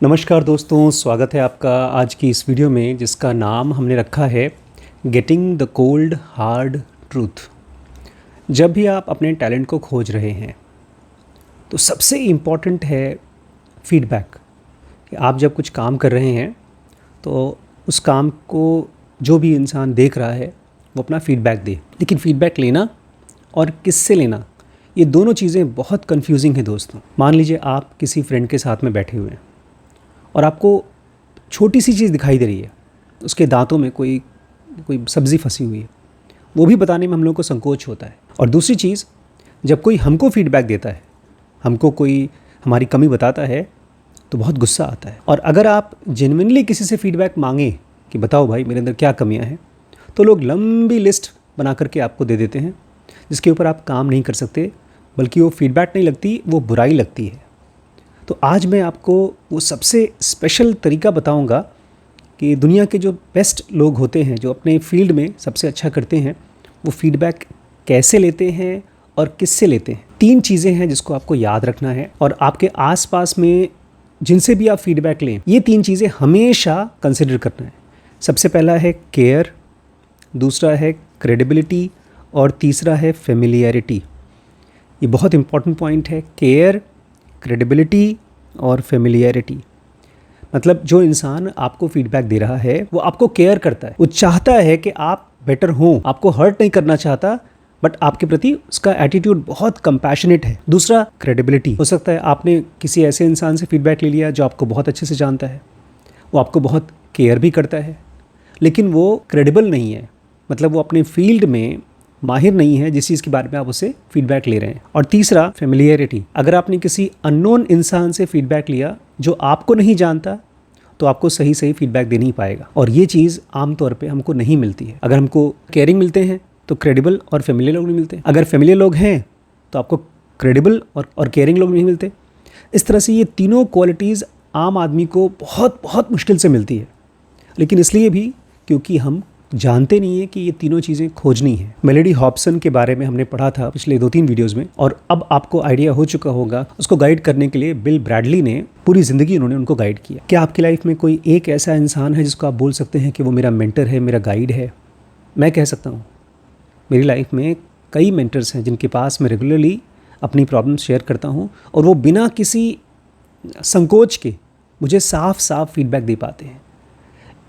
नमस्कार दोस्तों, स्वागत है आपका आज की इस वीडियो में जिसका नाम हमने रखा है getting the cold hard truth. जब भी आप अपने टैलेंट को खोज रहे हैं तो सबसे इम्पॉर्टेंट है फीडबैक। कि आप जब कुछ काम कर रहे हैं तो उस काम को जो भी इंसान देख रहा है वो अपना फीडबैक दे। लेकिन फीडबैक लेना और किससे लेना, ये दोनों चीज़ें बहुत कंफ्यूजिंग हैं दोस्तों। मान लीजिए आप किसी फ्रेंड के साथ में बैठे हुए हैं और आपको छोटी सी चीज़ दिखाई दे रही है, उसके दांतों में कोई सब्ज़ी फंसी हुई है, वो भी बताने में हम लोगों को संकोच होता है। और दूसरी चीज़, जब कोई हमको फीडबैक देता है, हमको कोई हमारी कमी बताता है तो बहुत गुस्सा आता है। और अगर आप जेन्युइनली किसी से फीडबैक मांगें कि बताओ भाई मेरे अंदर क्या कमियां हैं, तो लोग लंबी लिस्ट बना करके आपको दे देते हैं जिसके ऊपर आप काम नहीं कर सकते, बल्कि वो फीडबैक नहीं लगती, वो बुराई लगती है। तो आज मैं आपको वो सबसे स्पेशल तरीका बताऊंगा कि दुनिया के जो बेस्ट लोग होते हैं, जो अपने फील्ड में सबसे अच्छा करते हैं, वो फीडबैक कैसे लेते हैं और किससे लेते हैं। 3 चीज़ें हैं जिसको आपको याद रखना है, और आपके आसपास में जिनसे भी आप फीडबैक लें, ये 3 चीज़ें हमेशा कंसिडर करना है। सबसे पहला है केयर, दूसरा है क्रेडिबिलिटी और तीसरा है फेमिलियरिटी। ये बहुत इंपॉर्टेंट पॉइंट है, केयर, क्रेडिबिलिटी और फेमिलियरिटी। मतलब जो इंसान आपको फीडबैक दे रहा है वो आपको केयर करता है, वो चाहता है कि आप बेटर हों, आपको हर्ट नहीं करना चाहता, बट आपके प्रति उसका एटीट्यूड बहुत कंपैशनेट है। दूसरा क्रेडिबिलिटी, हो सकता है आपने किसी ऐसे इंसान से फीडबैक ले लिया जो आपको बहुत अच्छे से जानता है, वो आपको बहुत केयर भी करता है, लेकिन वो क्रेडिबल नहीं है, मतलब वो अपने फील्ड में माहिर नहीं है जिस चीज़ के बारे में आप उससे फीडबैक ले रहे हैं। और तीसरा फेमिलियरिटी, अगर आपने किसी अननोन इंसान से फीडबैक लिया जो आपको नहीं जानता तो आपको सही फीडबैक दे नहीं पाएगा, और ये चीज़ आमतौर पे हमको नहीं मिलती है। अगर हमको केयरिंग मिलते हैं तो क्रेडिबल और फेमिलियर लोग नहीं मिलते, अगर फेमिलियर लोग हैं तो आपको क्रेडिबल और केयरिंग लोग नहीं मिलते। इस तरह से ये तीनों क्वालिटीज़ आम आदमी को बहुत बहुत मुश्किल से मिलती है, लेकिन इसलिए भी क्योंकि हम जानते नहीं है कि ये तीनों चीज़ें खोजनी है। मेलेडी हॉब्सन के बारे में हमने पढ़ा था पिछले 2-3 वीडियोस में, और अब आपको आइडिया हो चुका होगा। उसको गाइड करने के लिए बिल ब्रैडली ने पूरी ज़िंदगी उन्होंने उनको गाइड किया। क्या आपकी लाइफ में कोई एक ऐसा इंसान है जिसको आप बोल सकते हैं कि वो मेरा मेंटर है, मेरा गाइड है? मैं कह सकता हूँ मेरी लाइफ में कई मेंटर्स हैं जिनके पास मैं रेगुलरली अपनी प्रॉब्लम शेयर करता हूँ, और वो बिना किसी संकोच के मुझे साफ फीडबैक दे पाते हैं।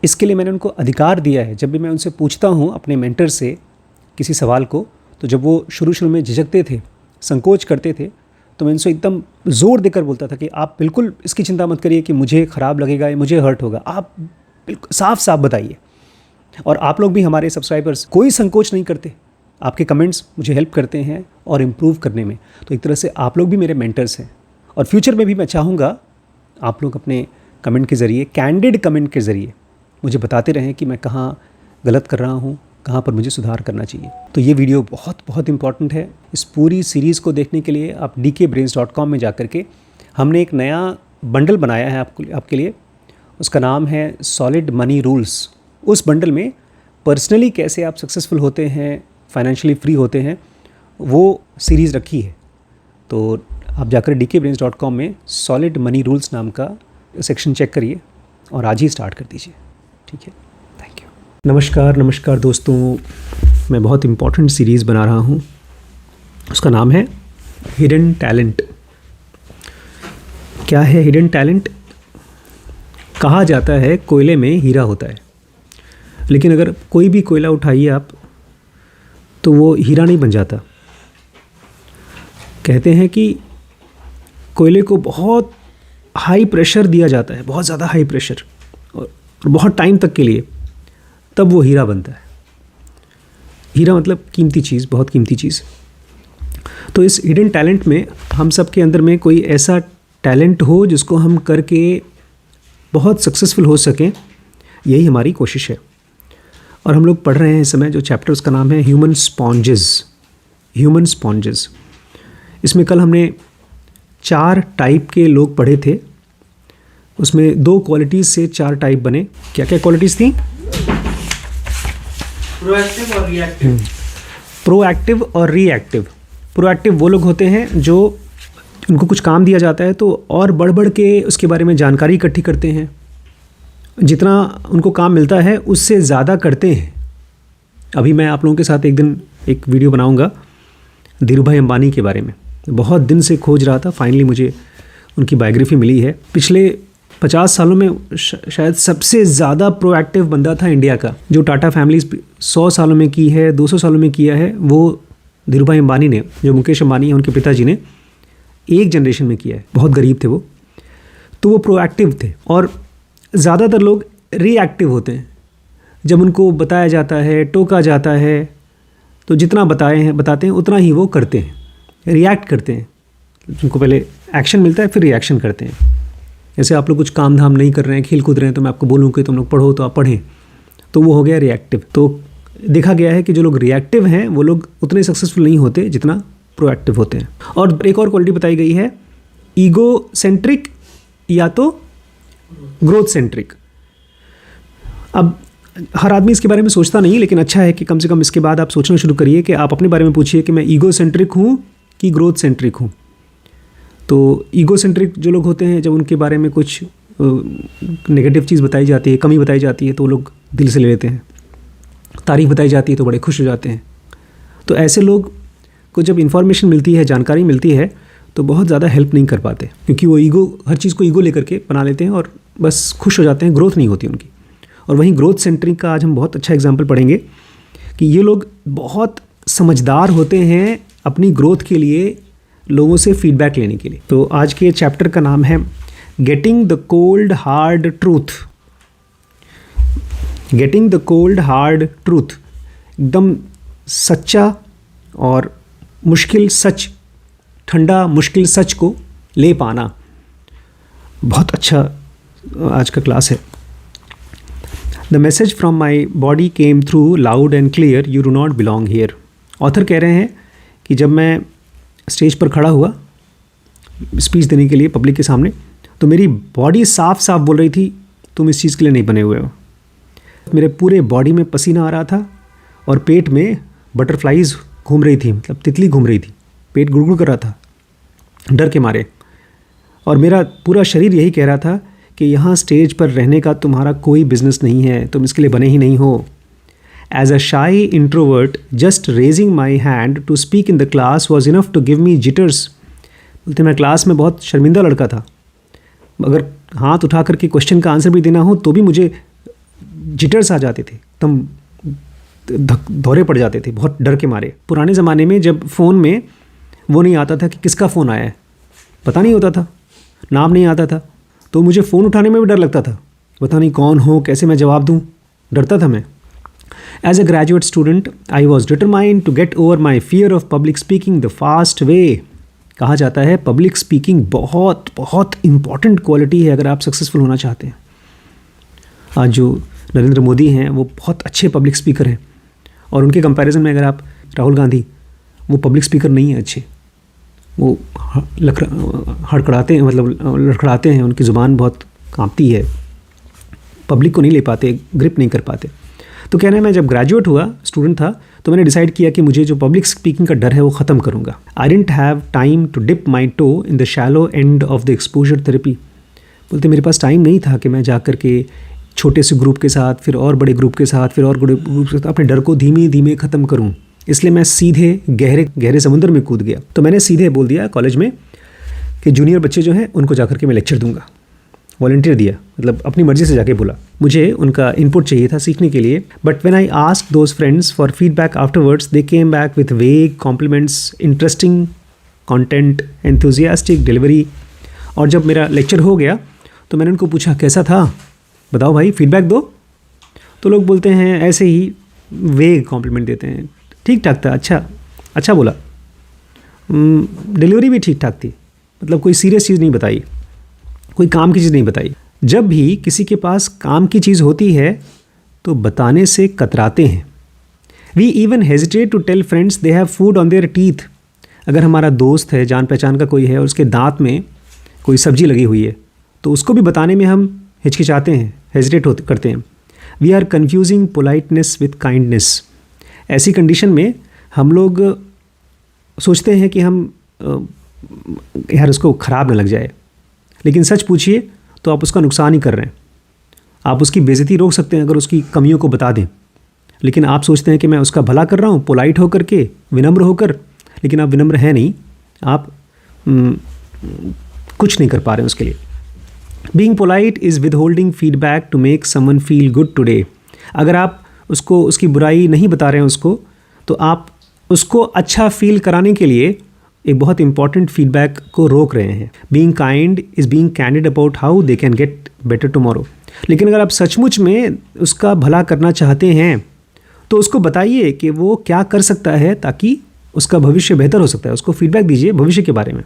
इसके लिए मैंने उनको अधिकार दिया है। जब भी मैं उनसे पूछता हूँ अपने मेंटर से किसी सवाल को, तो जब वो शुरू में झिझकते थे, संकोच करते थे, तो मैं उनसे एकदम ज़ोर देकर बोलता था कि आप बिल्कुल इसकी चिंता मत करिए कि मुझे ख़राब लगेगा या मुझे हर्ट होगा, आप बिल्कुल साफ बताइए। और आप लोग भी, हमारे सब्सक्राइबर्स, कोई संकोच नहीं करते, आपके कमेंट्स मुझे हेल्प करते हैं और इम्प्रूव करने में। तो एक तरह से आप लोग भी मेरे मेंटर्स हैं, और फ्यूचर में भी मैं चाहूँगा आप लोग अपने कमेंट के ज़रिए, कैंडिड कमेंट के ज़रिए मुझे बताते रहें कि मैं कहाँ गलत कर रहा हूँ, कहाँ पर मुझे सुधार करना चाहिए। तो ये वीडियो बहुत बहुत इंपॉर्टेंट है। इस पूरी सीरीज़ को देखने के लिए आप dkbrains.com में जा कर के हमने एक नया बंडल बनाया है आपके लिए। उसका नाम है सॉलिड मनी रूल्स। उस बंडल में पर्सनली कैसे आप सक्सेसफुल होते हैं, फाइनेंशियली फ्री होते हैं, वो सीरीज़ रखी है। तो आप जाकर dkbrains.com में सॉलिड मनी रूल्स नाम का सेक्शन चेक करिए और आज ही स्टार्ट कर दीजिए, ठीक है? Thank you. नमस्कार दोस्तों, मैं बहुत इम्पॉर्टेंट सीरीज़ बना रहा हूँ। उसका नाम है हिडन टैलेंट। क्या है हिडन टैलेंट? कहा जाता है कोयले में हीरा होता है, लेकिन अगर कोई भी कोयला उठाइए आप तो वो हीरा नहीं बन जाता। कहते हैं कि कोयले को बहुत हाई प्रेशर दिया जाता है, बहुत ज़्यादा हाई प्रेशर, और बहुत टाइम तक के लिए, तब वो हीरा बनता है। हीरा मतलब कीमती चीज़, बहुत कीमती चीज़। तो इस हिडन टैलेंट में हम सब के अंदर में कोई ऐसा टैलेंट हो जिसको हम करके बहुत सक्सेसफुल हो सकें, यही हमारी कोशिश है। और हम लोग पढ़ रहे हैं इस समय जो चैप्टर, उसका नाम है ह्यूमन स्पॉन्जेस। इसमें कल हमने 4 टाइप के लोग पढ़े थे। उसमें 2 क्वालिटीज़ से 4 टाइप बने। क्या क्या क्वालिटीज़ थी? प्रोएक्टिव और रिएक्टिव। प्रोएक्टिव और रिएक्टिव। प्रोएक्टिव वो लोग होते हैं जो उनको कुछ काम दिया जाता है तो और बढ़ बढ़ के उसके बारे में जानकारी इकट्ठी करते हैं, जितना उनको काम मिलता है उससे ज़्यादा करते हैं। अभी मैं आप लोगों के साथ एक दिन एक वीडियो बनाऊंगा धीरू भाई अंबानी के बारे में। बहुत दिन से खोज रहा था, फाइनली मुझे उनकी बायोग्राफी मिली है। पिछले 50 सालों में शायद सबसे ज़्यादा प्रोएक्टिव बंदा था इंडिया का। जो टाटा फैमिली 100 सालों में की है, 200 सालों में किया है, वो धीरू भाई अंबानी ने, जो मुकेश अंबानी है उनके पिताजी ने, एक जनरेशन में किया है। बहुत गरीब थे वो, तो वो प्रोएक्टिव थे। और ज़्यादातर लोग रिएक्टिव होते हैं। जब उनको बताया जाता है, टोका जाता है, तो जितना बताते हैं उतना ही वो करते हैं, रिएक्ट करते हैं। उनको पहले एक्शन मिलता है, फिर रिएक्शन करते हैं। जैसे आप लोग कुछ काम धाम नहीं कर रहे हैं, खेल कूद रहे हैं, तो मैं आपको बोलूँ कि तुम लोग पढ़ो, तो आप पढ़ें, तो वो हो गया रिएक्टिव। तो देखा गया है कि जो लोग रिएक्टिव हैं वो लोग उतने सक्सेसफुल नहीं होते जितना प्रोएक्टिव होते हैं। और एक और क्वालिटी बताई गई है, ईगो सेंट्रिक या तो ग्रोथ सेंट्रिक। अब हर आदमी इसके बारे में सोचता नहीं, लेकिन अच्छा है कि कम से कम इसके बाद आप सोचना शुरू करिए कि आप अपने बारे में पूछिए कि मैं ईगो सेंट्रिक हूँ कि ग्रोथ सेंट्रिक हूँ। तो ईगो सेंट्रिक जो लोग होते हैं, जब उनके बारे में कुछ नेगेटिव चीज़ बताई जाती है, कमी बताई जाती है, तो वो लोग दिल से ले लेते हैं। तारीफ बताई जाती है तो बड़े खुश हो जाते हैं। तो ऐसे लोग को जब इन्फॉर्मेशन मिलती है, जानकारी मिलती है, तो बहुत ज़्यादा हेल्प नहीं कर पाते, क्योंकि वो ईगो, हर चीज़ को ईगो लेकर के बना लेते हैं और बस खुश हो जाते हैं, ग्रोथ नहीं होती उनकी। और वहीं ग्रोथ सेंट्रिक का आज हम बहुत अच्छा एग्जाम्पल पढ़ेंगे कि ये लोग बहुत समझदार होते हैं अपनी ग्रोथ के लिए, लोगों से फीडबैक लेने के लिए। तो आज के चैप्टर का नाम है getting the cold hard truth. Getting the cold hard truth, एकदम सच्चा और मुश्किल सच, ठंडा मुश्किल सच को ले पाना। बहुत अच्छा आज का क्लास है। The message from my body came through loud and clear, you do not belong here. Author कह रहे हैं कि जब मैं स्टेज पर खड़ा हुआ स्पीच देने के लिए पब्लिक के सामने, तो मेरी बॉडी साफ साफ बोल रही थी, तुम इस चीज़ के लिए नहीं बने हुए हो। मेरे पूरे बॉडी में पसीना आ रहा था और पेट में बटरफ्लाइज घूम रही थी, मतलब तितली घूम रही थी। पेट गुड़गुड़ कर रहा था डर के मारे, और मेरा पूरा शरीर यही कह रहा था कि यहाँ स्टेज पर रहने का तुम्हारा कोई बिजनेस नहीं है, तुम इसके लिए बने ही नहीं हो। As a shy introvert, just raising my hand to speak in the class was enough to give me jitters. बोलते मैं क्लास में बहुत शर्मिंदा लड़का था, अगर हाथ उठा करके क्वेश्चन का आंसर भी देना हो तो भी मुझे जिटर्स आ जाते थे, एकदम दौरे पड़ जाते थे बहुत डर के मारे। पुराने ज़माने में जब फ़ोन में वो नहीं आता था कि किसका फ़ोन आया है, पता नहीं होता था, नाम नहीं आता था, तो मुझे फ़ोन उठाने में भी डर लगता था, पता नहीं कौन हो, कैसे मैं जवाब दूँ, डरता था मैं। As a graduate student I was determined to get over my fear of public speaking the fast way. कहा जाता है पब्लिक स्पीकिंग बहुत बहुत इंपॉर्टेंट क्वालिटी है अगर आप सक्सेसफुल होना चाहते हैं। आज जो नरेंद्र मोदी हैं वो बहुत अच्छे पब्लिक स्पीकर हैं, और उनके कंपैरिजन में अगर आप राहुल गांधी, वो पब्लिक स्पीकर नहीं है अच्छे, वो हड़खड़ाते हैं, मतलब लड़खड़ाते हैं, उनकी ज़ुबान बहुत कांपती है, पब्लिक को नहीं ले पाते, ग्रिप नहीं कर पाते। तो कहना है मैं जब ग्रेजुएट हुआ, स्टूडेंट था, तो मैंने डिसाइड किया कि मुझे जो पब्लिक स्पीकिंग का डर है वो ख़त्म करूँगा। I don't have time to dip my toe in the shallow end of the exposure therapy. बोलते मेरे पास टाइम नहीं था कि मैं जा कर के छोटे से ग्रुप के साथ, फिर और बड़े ग्रुप के साथ, फिर और बड़े ग्रुप के साथ अपने डर को धीमे धीमे ख़त्म करूँ। इसलिए मैं सीधे गहरे समुद्र में कूद गया। तो मैंने सीधे बोल दिया कॉलेज में कि जूनियर बच्चे जो हैं उनको जाकर के मैं लेक्चर दूंगा। वॉलंटियर दिया, मतलब अपनी मर्ज़ी से जाके बोला। मुझे उनका इनपुट चाहिए था सीखने के लिए। But when I asked those friends for feedback afterwards, they came back with vague compliments, interesting content, enthusiastic delivery. और जब मेरा लेक्चर हो गया तो मैंने उनको पूछा कैसा था, बताओ भाई फीडबैक दो। तो लोग बोलते हैं ऐसे ही वेग कॉम्प्लीमेंट देते हैं, ठीक ठाक था, अच्छा बोला, डिलीवरी भी ठीक ठाक थी, मतलब कोई सीरियस चीज़ नहीं बताई, कोई काम की चीज़ नहीं बताई। जब भी किसी के पास काम की चीज़ होती है तो बताने से कतराते हैं। We even hesitate to tell friends they have food on their teeth. अगर हमारा दोस्त है, जान पहचान का कोई है और उसके दांत में कोई सब्जी लगी हुई है, तो उसको भी बताने में हम हिचकिचाते हैं, हेजिटेट करते हैं। We are confusing politeness with kindness. ऐसी कंडीशन में हम लोग सोचते हैं कि हम यार उसको ख़राब ना लग जाए, लेकिन सच पूछिए तो आप उसका नुकसान ही कर रहे हैं। आप उसकी बेइज्जती रोक सकते हैं अगर उसकी कमियों को बता दें, लेकिन आप सोचते हैं कि मैं उसका भला कर रहा हूँ पोलाइट होकर के, विनम्र होकर, लेकिन आप विनम्र हैं नहीं, आप कुछ नहीं कर पा रहे हैं उसके लिए। Being polite is withholding feedback to make someone feel good today. अगर आप उसको उसकी बुराई नहीं बता रहे हैं उसको, तो आप उसको अच्छा फील कराने के लिए एक बहुत इंपॉर्टेंट फीडबैक को रोक रहे हैं। Being kind is being candid about how they can get better tomorrow. लेकिन अगर आप सचमुच में उसका भला करना चाहते हैं तो उसको बताइए कि वो क्या कर सकता है ताकि उसका भविष्य बेहतर हो सकता है। उसको फीडबैक दीजिए भविष्य के बारे में।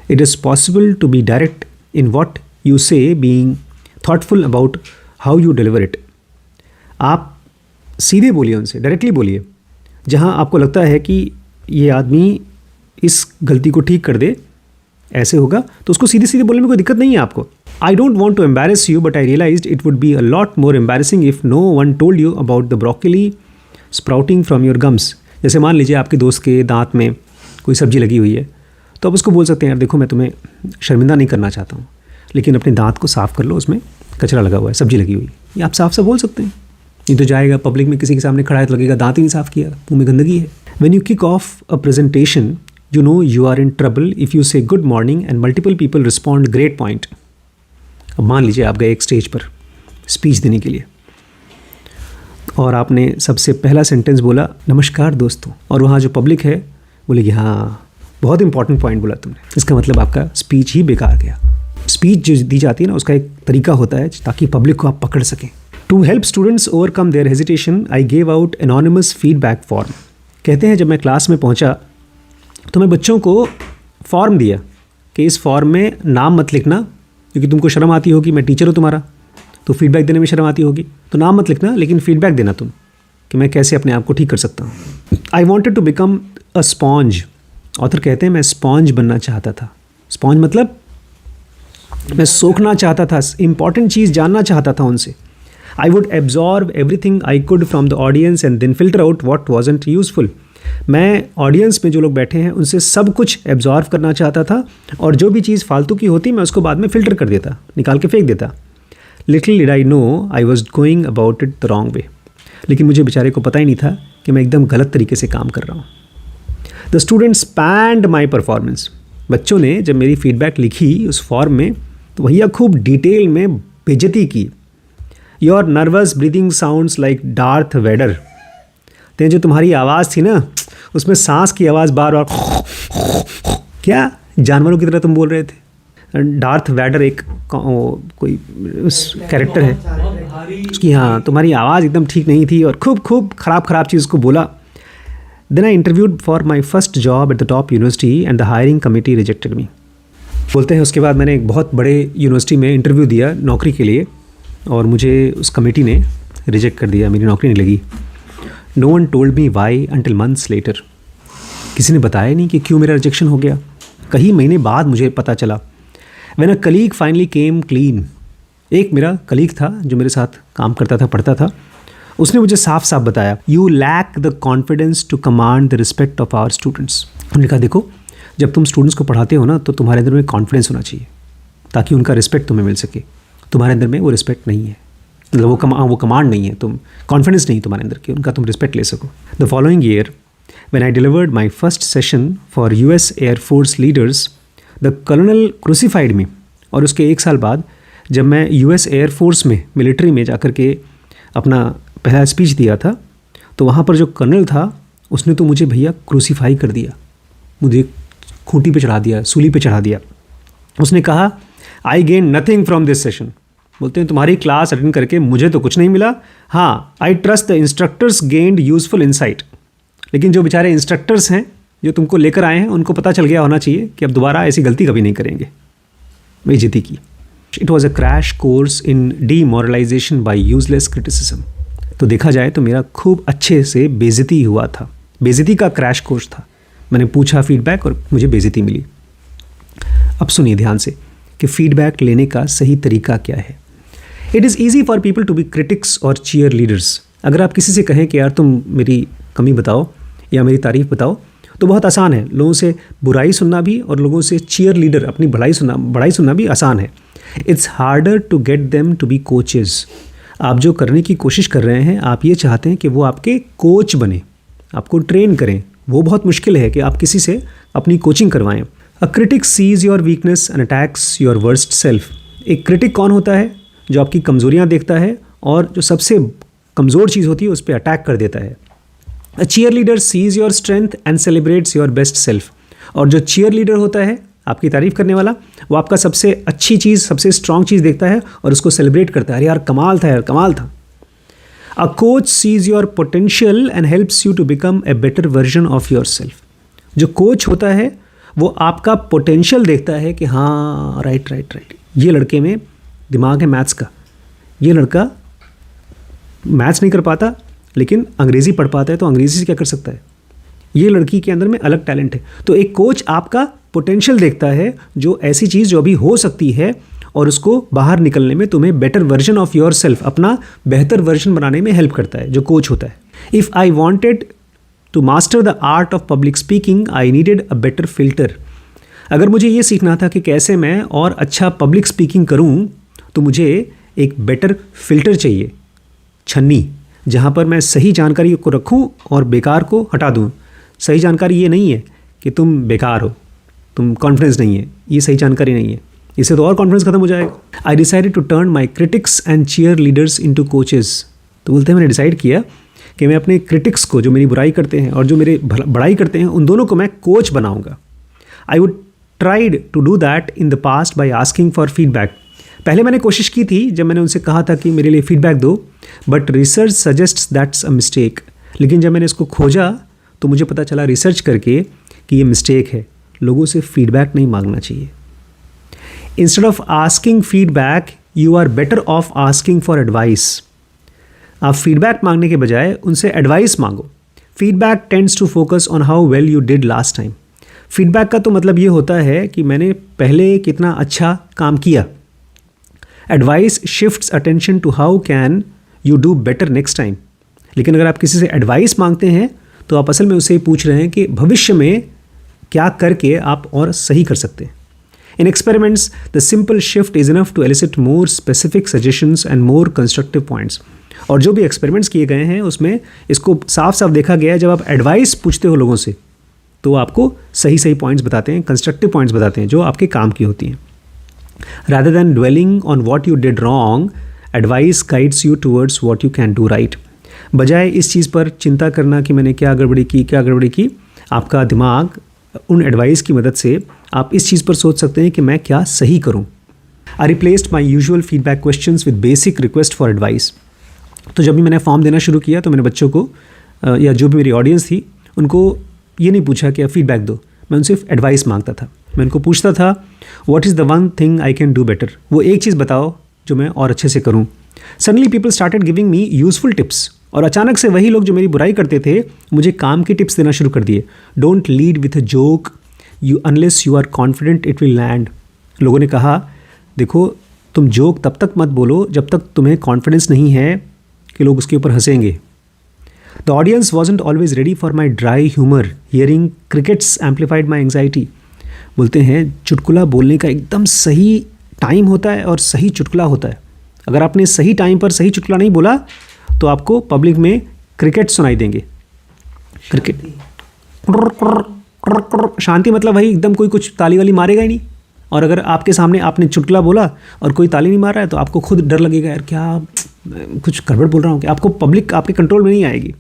It is possible to be direct in what you say, being thoughtful about how you deliver it. आप सीधे बोलिए, उनसे डायरेक्टली बोलिए। जहाँ आपको लगता है कि ये आदमी इस गलती को ठीक कर दे, ऐसे होगा, तो उसको सीधे सीधे बोलने में कोई दिक्कत नहीं है आपको। I don't want to embarrass you but I realised it would be a lot more embarrassing if no one told you about the broccoli sprouting from your gums. जैसे मान लीजिए आपके दोस्त के दांत में कोई सब्जी लगी हुई है, तो आप उसको बोल सकते हैं, यार देखो मैं तुम्हें शर्मिंदा नहीं करना चाहता हूँ, लेकिन अपने दांत को साफ़ कर लो, उसमें कचरा लगा हुआ है, सब्जी लगी हुई है। ये आप साफ साफ बोल सकते हैं। नहीं तो जाएगा पब्लिक में किसी के सामने खड़ा है तो लगेगा दांत ही नहीं साफ़ किया, मुँह में गंदगी है। When you kick of a presentation you know you are in trouble if you say good morning and multiple people respond great point। अब मान लीजिए आप गए एक स्टेज पर स्पीच देने के लिए और आपने सबसे पहला सेंटेंस बोला नमस्कार दोस्तों, और वहाँ जो पब्लिक है बोले कि हाँ बहुत इंपॉर्टेंट पॉइंट बोला तुमने। इसका मतलब आपका स्पीच ही बेकार गया। स्पीच जो दी जाती है ना, उसका एक तरीका होता है ताकि पब्लिक को आप पकड़ सकें। To help students overcome their hesitation I gave out anonymous feedback form. कहते हैं जब मैं क्लास में पहुँचा तो मैं बच्चों को फॉर्म दिया कि इस फॉर्म में नाम मत लिखना, क्योंकि तुमको शर्म आती होगी, मैं टीचर हूँ तुम्हारा, तो फीडबैक देने में शर्म आती होगी, तो नाम मत लिखना, लेकिन फीडबैक देना तुम कि मैं कैसे अपने आप को ठीक कर सकता हूँ। I wanted to become a sponge. Author कहते हैं मैं स्पॉन्ज बनना चाहता था। स्पॉन्ज मतलब मैं सोखना चाहता था, इंपॉर्टेंट चीज़ जानना चाहता था उनसे। I would absorb everything I could from the audience and then filter out what wasn't useful. मैं ऑडियंस में जो लोग बैठे हैं उनसे सब कुछ एब्जॉर्व करना चाहता था, और जो भी चीज़ फालतू की होती मैं उसको बाद में फ़िल्टर कर देता, निकाल के फेंक देता। Little did I know I was going about it the wrong way. लेकिन मुझे बेचारे को पता ही नहीं था कि मैं एकदम गलत तरीके से काम कर रहा हूँ। The students panned my performance. बच्चों ने जब मेरी फीडबैक लिखी उस फॉर्म में, तो भैया खूब डिटेल में बेइज्जती की। Your nervous breathing sounds like Darth Vader. तो जो तुम्हारी आवाज़ थी ना, उसमें सांस की आवाज़ बार बार, क्या जानवरों की तरह तुम बोल रहे थे। डार्थ वैडर एक कोई उस कैरेक्टर है उसकी। हाँ, तुम्हारी आवाज़ एकदम ठीक नहीं थी, और खूब ख़राब चीज़ को बोला। Then I interviewed for my first job at the top university and the hiring committee rejected me. बोलते हैं उसके बाद मैंने एक बहुत बड़े यूनिवर्सिटी में इंटरव्यू दिया नौकरी के लिए, और मुझे उस कमेटी ने रिजेक्ट कर दिया, मेरी नौकरी नहीं लगी। No one told me why until months later. किसी ने बताया नहीं कि क्यों मेरा रिजेक्शन हो गया। कई महीने बाद मुझे पता चला। When a colleague finally came clean. एक मेरा कलीग था जो मेरे साथ काम करता था, पढ़ता था, उसने मुझे साफ साफ बताया, you lack the confidence to command the respect of our students. उन्होंने कहा देखो, जब तुम स्टूडेंट्स को पढ़ाते हो ना, तो तुम्हारे अंदर में कॉन्फिडेंस होना चाहिए ताकि उनका रिस्पेक्ट तुम्हें मिल सके। तुम्हारे अंदर में वो रिस्पेक्ट नहीं है, मतलब वो कमांड नहीं है, तुम कॉन्फिडेंस नहीं तुम्हारे अंदर कि उनका तुम रिस्पेक्ट ले सको। The following year when I delivered my first session for US Air Force leaders, the colonel crucified me. और उसके एक साल बाद जब मैं यूएस एयरफोर्स में मिलिट्री में जाकर के अपना पहला स्पीच दिया था, तो वहाँ पर जो कर्नल था उसने तो मुझे भैया क्रूसीफाई कर दिया, मुझे खूंटी पे चढ़ा दिया, सूली पे चढ़ा दिया। उसने कहा I gain nothing from this session. बोलते हैं तुम्हारी क्लास अटेंड करके मुझे तो कुछ नहीं मिला। हाँ, I trust the instructors gained useful insight. लेकिन जो बेचारे इंस्ट्रक्टर्स हैं जो तुमको लेकर आए हैं, उनको पता चल गया होना चाहिए कि अब दोबारा ऐसी गलती कभी नहीं करेंगे। बेइज्जती की। It was a crash course in demoralisation by useless criticism. तो देखा जाए तो मेरा खूब अच्छे से बेइज्जती हुआ था, बेइज्जती का क्रैश कोर्स था। मैंने पूछा फीडबैक और मुझे बेइज्जती मिली। अब सुनिए ध्यान से कि फीडबैक लेने का सही तरीका क्या है। It is easy for people to be critics और चीयर लीडर्स। अगर आप किसी से कहें कि यार तुम मेरी कमी बताओ या मेरी तारीफ़ बताओ, तो बहुत आसान है लोगों से बुराई सुनना भी और लोगों से चीयर लीडर अपनी बड़ाई सुनना भी आसान है। It's harder to get them to be coaches. आप जो करने की कोशिश कर रहे हैं, आप ये चाहते हैं कि वो आपके कोच बने, आपको ट्रेन करें। वो बहुत मुश्किल है कि आप किसी से अपनी कोचिंग करवाएं। अ critic sees your weakness and attacks your worst self. एक क्रिटिक कौन होता है? जो आपकी कमज़ोरियाँ देखता है और जो सबसे कमज़ोर चीज़ होती है उस पर अटैक कर देता है। A cheerleader sees your strength and celebrates your best self. और जो चीयर लीडर होता है, आपकी तारीफ़ करने वाला, वो आपका सबसे अच्छी चीज़, सबसे स्ट्रॉन्ग चीज़ देखता है और उसको सेलिब्रेट करता है। अरे यार कमाल था, यार कमाल था। A coach sees your potential and helps you to become a better version of yourself. जो कोच होता है वो आपका पोटेंशियल देखता है कि हाँ राइट, ये लड़के में दिमाग है मैथ्स का, ये लड़का मैथ्स नहीं कर पाता लेकिन अंग्रेज़ी पढ़ पाता है, तो अंग्रेज़ी से क्या कर सकता है, ये लड़की के अंदर में अलग टैलेंट है। तो एक कोच आपका पोटेंशियल देखता है, जो ऐसी चीज़ जो अभी हो सकती है, और उसको बाहर निकलने में तुम्हें better version of your self, अपना बेहतर वर्जन बनाने में हेल्प करता है, जो कोच होता है। If I wanted to master the art of public speaking I needed a better filter. अगर मुझे ये सीखना था कि कैसे मैं और अच्छा पब्लिक स्पीकिंग करूं, तो मुझे एक बेटर फिल्टर चाहिए, छन्नी, जहां पर मैं सही जानकारी को रखूं और बेकार को हटा दूं। सही जानकारी ये नहीं है कि तुम बेकार हो, तुम कॉन्फिडेंस नहीं है, ये सही जानकारी नहीं है, इससे तो और कॉन्फिडेंस खत्म हो जाएगा। I decided to turn my critics and cheerleaders into coaches. तो बोलते हैं मैंने डिसाइड किया कि मैं अपने क्रिटिक्स को, जो मेरी बुराई करते हैं और जो मेरे बड़ाई करते हैं, उन दोनों को मैं कोच बनाऊंगा। I would tried to do that in the past by asking for feedback. पहले मैंने कोशिश की थी जब मैंने उनसे कहा था कि मेरे लिए फीडबैक दो, but research suggests that's a mistake. लेकिन जब मैंने इसको खोजा तो मुझे पता चला रिसर्च करके कि ये मिस्टेक है, लोगों से फीडबैक नहीं मांगना चाहिए। Instead of asking feedback you are better off asking for advice. आप फीडबैक मांगने के बजाय उनसे एडवाइस मांगो। Feedback tends to focus on how well you did last time. Feedback का तो मतलब ये होता है कि मैंने पहले कितना अच्छा काम किया। Advice shifts attention to how can you do better next time. लेकिन अगर आप किसी से एडवाइस मांगते हैं तो आप असल में उससे पूछ रहे हैं कि भविष्य में क्या करके आप और सही कर सकते हैं। In experiments the simple shift is enough to elicit more specific suggestions and more constructive points. और जो भी एक्सपेरिमेंट्स किए गए हैं उसमें इसको साफ साफ देखा गया है, जब आप एडवाइस पूछते हो लोगों से तो आपको सही सही पॉइंट्स बताते हैं, कंस्ट्रक्टिव पॉइंट्स बताते हैं जो आपके काम की होती हैं। Rather than dwelling on what you did wrong, advice guides you towards what you can do right. बजाय इस चीज़ पर चिंता करना कि मैंने क्या गड़बड़ी की, आपका दिमाग उन एडवाइस की मदद से आप इस चीज़ पर सोच सकते हैं कि मैं क्या सही करूं। I replaced my usual feedback questions with basic request for advice. तो जब भी मैंने फॉर्म देना शुरू किया तो मैंने बच्चों को या जो भी मेरी ऑडियंस थी उनको ये नहीं पूछा कि आप फीडबैक दो, मैं उनसे एडवाइस मांगता था। मैं उनको पूछता था what is the one thing I can do better. वो एक चीज़ बताओ जो मैं और अच्छे से करूँ। Suddenly people started giving me useful tips. और अचानक से वही लोग जो मेरी बुराई करते थे मुझे काम की टिप्स देना शुरू कर दिए। Don't lead with a joke you unless you are confident it will land. लोगों ने कहा देखो तुम जोक तब तक मत बोलो जब तक तुम्हें कॉन्फिडेंस नहीं है कि लोग उसके ऊपर हंसेंगे। The audience wasn't always ready for my dry humour. Hearing crickets amplified my anxiety. बोलते हैं चुटकुला बोलने का एकदम सही टाइम होता है और सही चुटकुला होता है। अगर आपने सही टाइम पर सही चुटकुला नहीं बोला तो आपको पब्लिक में क्रिकेट सुनाई देंगे। क्रिकेट शांति मतलब वही एकदम कोई कुछ ताली वाली मारेगा ही नहीं। और अगर आपके सामने आपने चुटकुला बोला और कोई ताली नहीं मार रहा है तो आपको खुद डर लगेगा, यार क्या कुछ गड़बड़ बोल रहा हूँ, कि आपको पब्लिक आपके कंट्रोल में नहीं आएगी।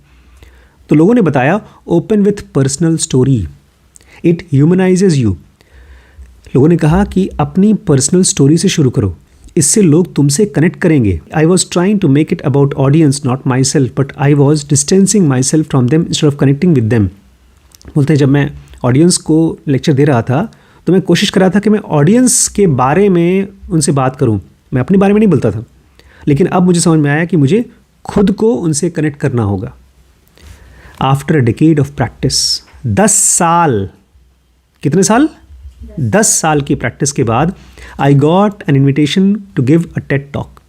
तो लोगों ने बताया open with personal story, it humanises you. लोगों ने कहा कि अपनी पर्सनल स्टोरी से शुरू करो, इससे लोग तुमसे कनेक्ट करेंगे। I was trying to make it about audience not myself, but I was distancing myself from them instead of connecting with them. बोलते हैं जब मैं ऑडियंस को लेक्चर दे रहा था तो मैं कोशिश कर रहा था कि मैं ऑडियंस के बारे में उनसे बात करूं, मैं अपने बारे में नहीं बोलता था। लेकिन अब मुझे समझ में आया कि मुझे खुद को उनसे कनेक्ट करना होगा। After a decade of practice, 10 साल, कितने साल? 10 साल की प्रैक्टिस के बाद I got an invitation to give a TED talk.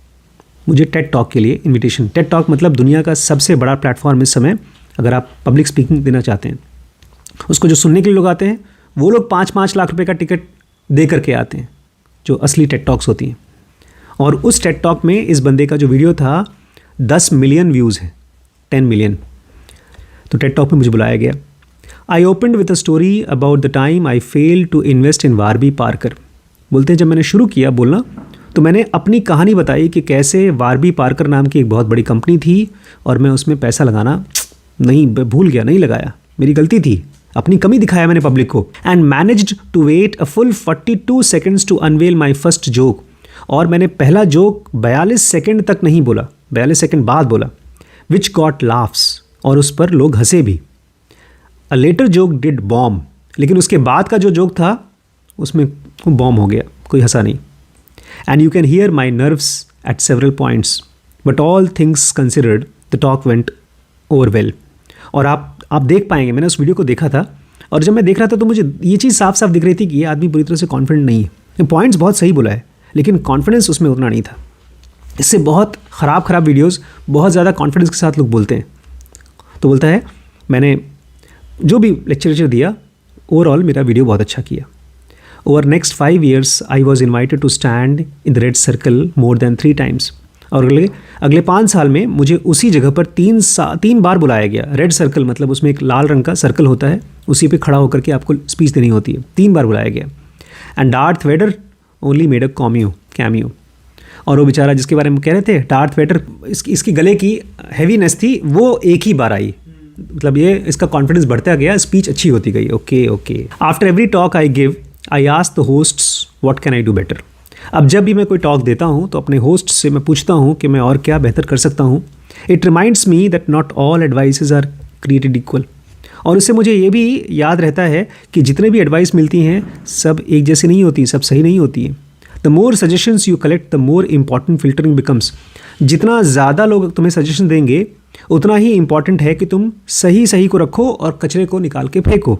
मुझे टेड टॉक के लिए इन्विटेशन, टेड टॉक मतलब दुनिया का सबसे बड़ा प्लेटफॉर्म इस समय अगर आप पब्लिक स्पीकिंग देना चाहते हैं। उसको जो सुनने के लिए लोग आते हैं वो लोग 5-5 लाख रुपए का टिकट दे करके आते हैं, जो असली टेड टॉक्स होती हैं। और उस टेड टॉक में इस बंदे का जो वीडियो था 10 मिलियन व्यूज़ हैं, 10 मिलियन। तो टेड टॉक में मुझे बुलाया गया। I opened with a story about the time I failed to invest in Warby Parker. बोलते हैं जब मैंने शुरू किया बोलना तो मैंने अपनी कहानी बताई कि कैसे वारबी पार्कर नाम की एक बहुत बड़ी कंपनी थी और मैं उसमें पैसा लगाना नहीं, भूल गया, नहीं लगाया, मेरी गलती थी, अपनी कमी दिखाया मैंने पब्लिक को। And managed to wait a full 42 seconds to unveil my first joke. और मैंने पहला जोक 42 सेकेंड तक नहीं बोला, 42 सेकेंड बाद बोला, विच गॉट लाफ्स, और उस पर लोग हंसे भी। A later joke did bomb, लेकिन उसके बाद का जो जोक था उसमें बॉम्ब हो गया, कोई हंसा नहीं। And you can hear my nerves eight several points but all things considered the talk went over well. और आप देख पाएंगे, मैंने उस वीडियो को देखा था और जब मैं देख रहा था तो मुझे ये चीज़ साफ साफ दिख रही थी कि ये आदमी पूरी तरह से कॉन्फिडेंट नहीं है। पॉइंट्स बहुत सही बोला है लेकिन कॉन्फिडेंस उसमें उतना नहीं था। इससे बहुत ख़राब वीडियोस बहुत ज़्यादा कॉन्फिडेंस के साथ लोग बोलते हैं। तो बोलता है मैंने जो भी लेक्चर दिया ओवरऑल मेरा वीडियो बहुत अच्छा किया। Over next 5 years I was invited to stand in the red circle more than 3 times। और अगले 5 साल में मुझे उसी जगह पर 3 बार बुलाया गया। रेड सर्कल मतलब उसमें एक लाल रंग का सर्कल होता है, उसी पे खड़ा होकर के आपको स्पीच देनी होती है। 3 बार बुलाया गया। And Darth Vader only made a cameo. और वो बेचारा जिसके बारे में कह रहे थे डार्थ वेडर, इसकी गले की हैवीनेस थी, वो एक ही बार आई। मतलब ये इसका कॉन्फिडेंस बढ़ता गया, स्पीच अच्छी होती गई। Okay. After every talk I give I ask the hosts what can I do better. अब जब भी मैं कोई टॉक देता हूँ तो अपने होस्ट से मैं पूछता हूँ कि मैं और क्या बेहतर कर सकता हूँ। It reminds me that not all advices are created equal. और उससे मुझे ये भी याद रहता है कि जितने भी एडवाइस मिलती हैं सब एक जैसी नहीं होती, सब सही नहीं होती हैं। The more suggestions you collect the more important filtering becomes. जितना ज़्यादा लोग तुम्हें सजेशन देंगे उतना ही इंपॉर्टेंट है कि तुम सही को रखो और कचरे को निकाल के फेंको।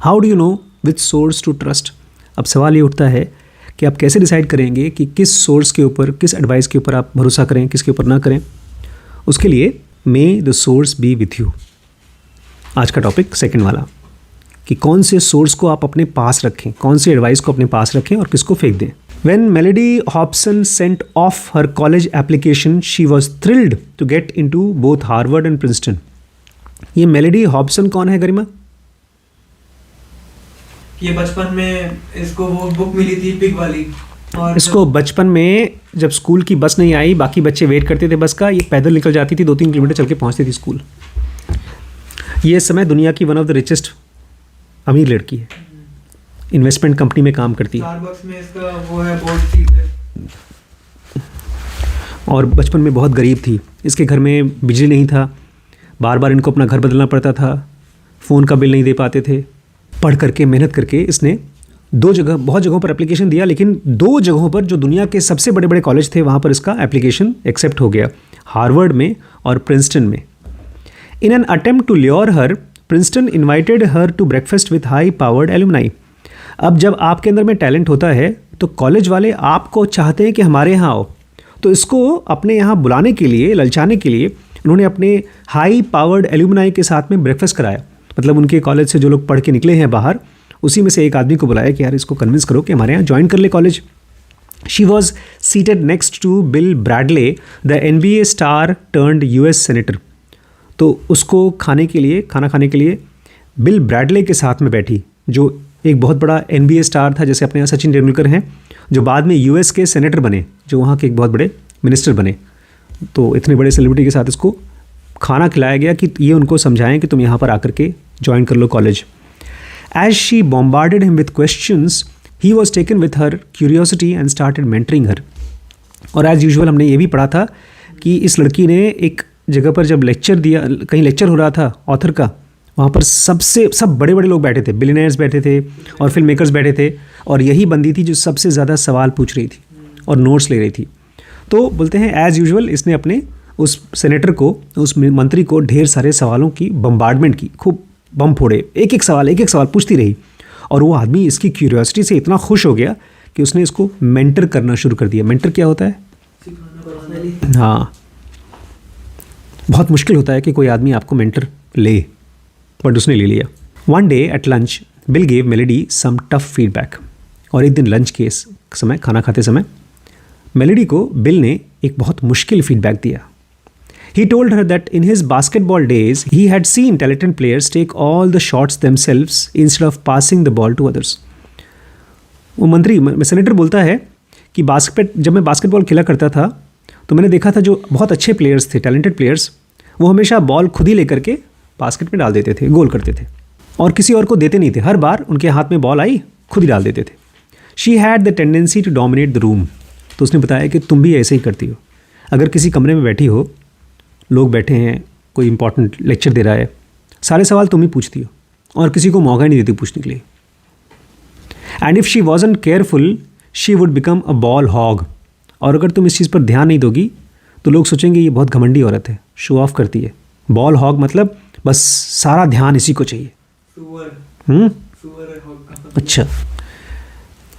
How do you know which source to trust. अब सवाल ये उठता है कि आप कैसे डिसाइड करेंगे कि किस सोर्स के ऊपर, किस एडवाइस के ऊपर आप भरोसा करें, किसके ऊपर ना करें। उसके लिए मे the source B with you. आज का टॉपिक सेकंड वाला, कि कौन से सोर्स को आप अपने पास रखें, कौन सी एडवाइस को अपने पास रखें और किसको फेंक दें। When Melody Hobson sent off her college application, she was thrilled to get into both Harvard and Princeton. ये मेलोडी हॉब्सन कौन है गरिमा? ये बचपन में इसको वो बुक मिली थी पिग वाली। और इसको बचपन में जब स्कूल की बस नहीं आई, बाकी बच्चे वेट करते थे बस का, ये पैदल निकल जाती थी, 2-3 किलोमीटर चल के पहुँचती थी स्कूल। ये इस समय दुनिया की वन ऑफ द रिचेस्ट अमीर लड़की है, इन्वेस्टमेंट कंपनी में काम करती है। स्टारबक्स में इसका वो है, बोर्ड सीट है। और बचपन में बहुत गरीब थी, इसके घर में बिजली नहीं था, बार बार इनको अपना घर बदलना पड़ता था, फ़ोन का बिल नहीं दे पाते थे। पढ़ करके मेहनत करके इसने बहुत जगहों पर एप्लीकेशन दिया, लेकिन 2 जगहों पर जो दुनिया के सबसे बड़े बड़े कॉलेज थे वहाँ पर इसका एप्लीकेशन एक्सेप्ट हो गया, हार्वर्ड में और प्रिंसटन में। In an attempt to lure her, Princeton invited her to breakfast with high powered alumni. अब जब आपके अंदर में टैलेंट होता है तो कॉलेज वाले आपको चाहते हैं कि हमारे यहाँ आओ, तो इसको अपने यहाँ बुलाने के लिए, ललचाने के लिए उन्होंने अपने हाई पावर्ड एल्यूमनाई के साथ में ब्रेकफास्ट कराया। मतलब उनके कॉलेज से जो लोग पढ़ के निकले हैं बाहर, उसी में से एक आदमी को बुलाया कि यार इसको कन्विंस करो कि हमारे यहाँ ज्वाइन कर ले college. She was seated next to Bill Bradley, the NBA star turned US senator. तो उसको खाना खाने के लिए बिल ब्रैडले के साथ में बैठी, जो एक बहुत बड़ा NBA स्टार था, जैसे अपने यहाँ सचिन तेंदुलकर हैं, जो बाद में US के सेनेटर बने, जो वहाँ के एक बहुत बड़े मिनिस्टर बने। तो इतने बड़े सेलिब्रिटी के साथ इसको खाना खिलाया गया कि ये उनको समझाएं कि तुम यहाँ पर आकर के ज्वाइन कर लो college. As she bombarded him with questions, he was taken with her curiosity and started mentoring her. और एज यूजुअल हमने ये भी पढ़ा था कि इस लड़की ने एक जगह पर जब लेक्चर दिया, कहीं लेक्चर हो रहा था ऑथर का, वहाँ पर सब बड़े बड़े लोग बैठे थे, बिलियनर्स बैठे थे और फिल्म मेकर्स बैठे थे, और यही बंदी थी जो सबसे ज़्यादा सवाल पूछ रही थी और नोट्स ले रही थी। तो बोलते हैं एज़ यूजुअल इसने अपने उस सेनेटर को, उस मंत्री को ढेर सारे सवालों की बम्बार्डमेंट की, खूब बम फोड़े, एक एक सवाल पूछती रही। और वो आदमी इसकी क्यूरियोसिटी से इतना खुश हो गया कि उसने इसको मेंटर करना शुरू कर दिया। मेंटर क्या होता है? हाँ, बहुत मुश्किल होता है कि कोई आदमी आपको मेंटर ले, बट उसने ले लिया। One day at lunch Bill gave Melody some tough feedback. और एक दिन लंच के समय, खाना खाते समय, मेलेडी को बिल ने एक बहुत मुश्किल फीडबैक दिया। He told her that in his basketball days, he had seen talented players take all the shots themselves instead of passing the ball to others. वो सेनेटर बोलता है कि जब मैं बास्केटबॉल खेला करता था तो मैंने देखा था जो बहुत अच्छे प्लेयर्स थे, टैलेंटेड प्लेयर्स, वो हमेशा बॉल खुद ही लेकर के बास्केट में डाल देते थे, गोल करते थे और किसी और को देते नहीं थे। हर बार उनके हाथ में बॉल आई, खुद ही डाल देते थे। She had the tendency to dominate the room. तो उसने बताया कि तुम भी ऐसे ही करती हो। अगर किसी कमरे में बैठी हो, लोग बैठे हैं, कोई इंपॉर्टेंट लेक्चर दे रहा है, सारे सवाल तुम ही पूछती हो और किसी को मौका नहीं देती पूछने के लिए। And if she wasn't careful she would become a ball hog. और अगर तुम इस चीज़ पर ध्यान नहीं दोगी तो लोग सोचेंगे ये बहुत घमंडी औरत है, शो ऑफ करती है। बॉल हॉग मतलब बस सारा ध्यान इसी को चाहिए। अच्छा।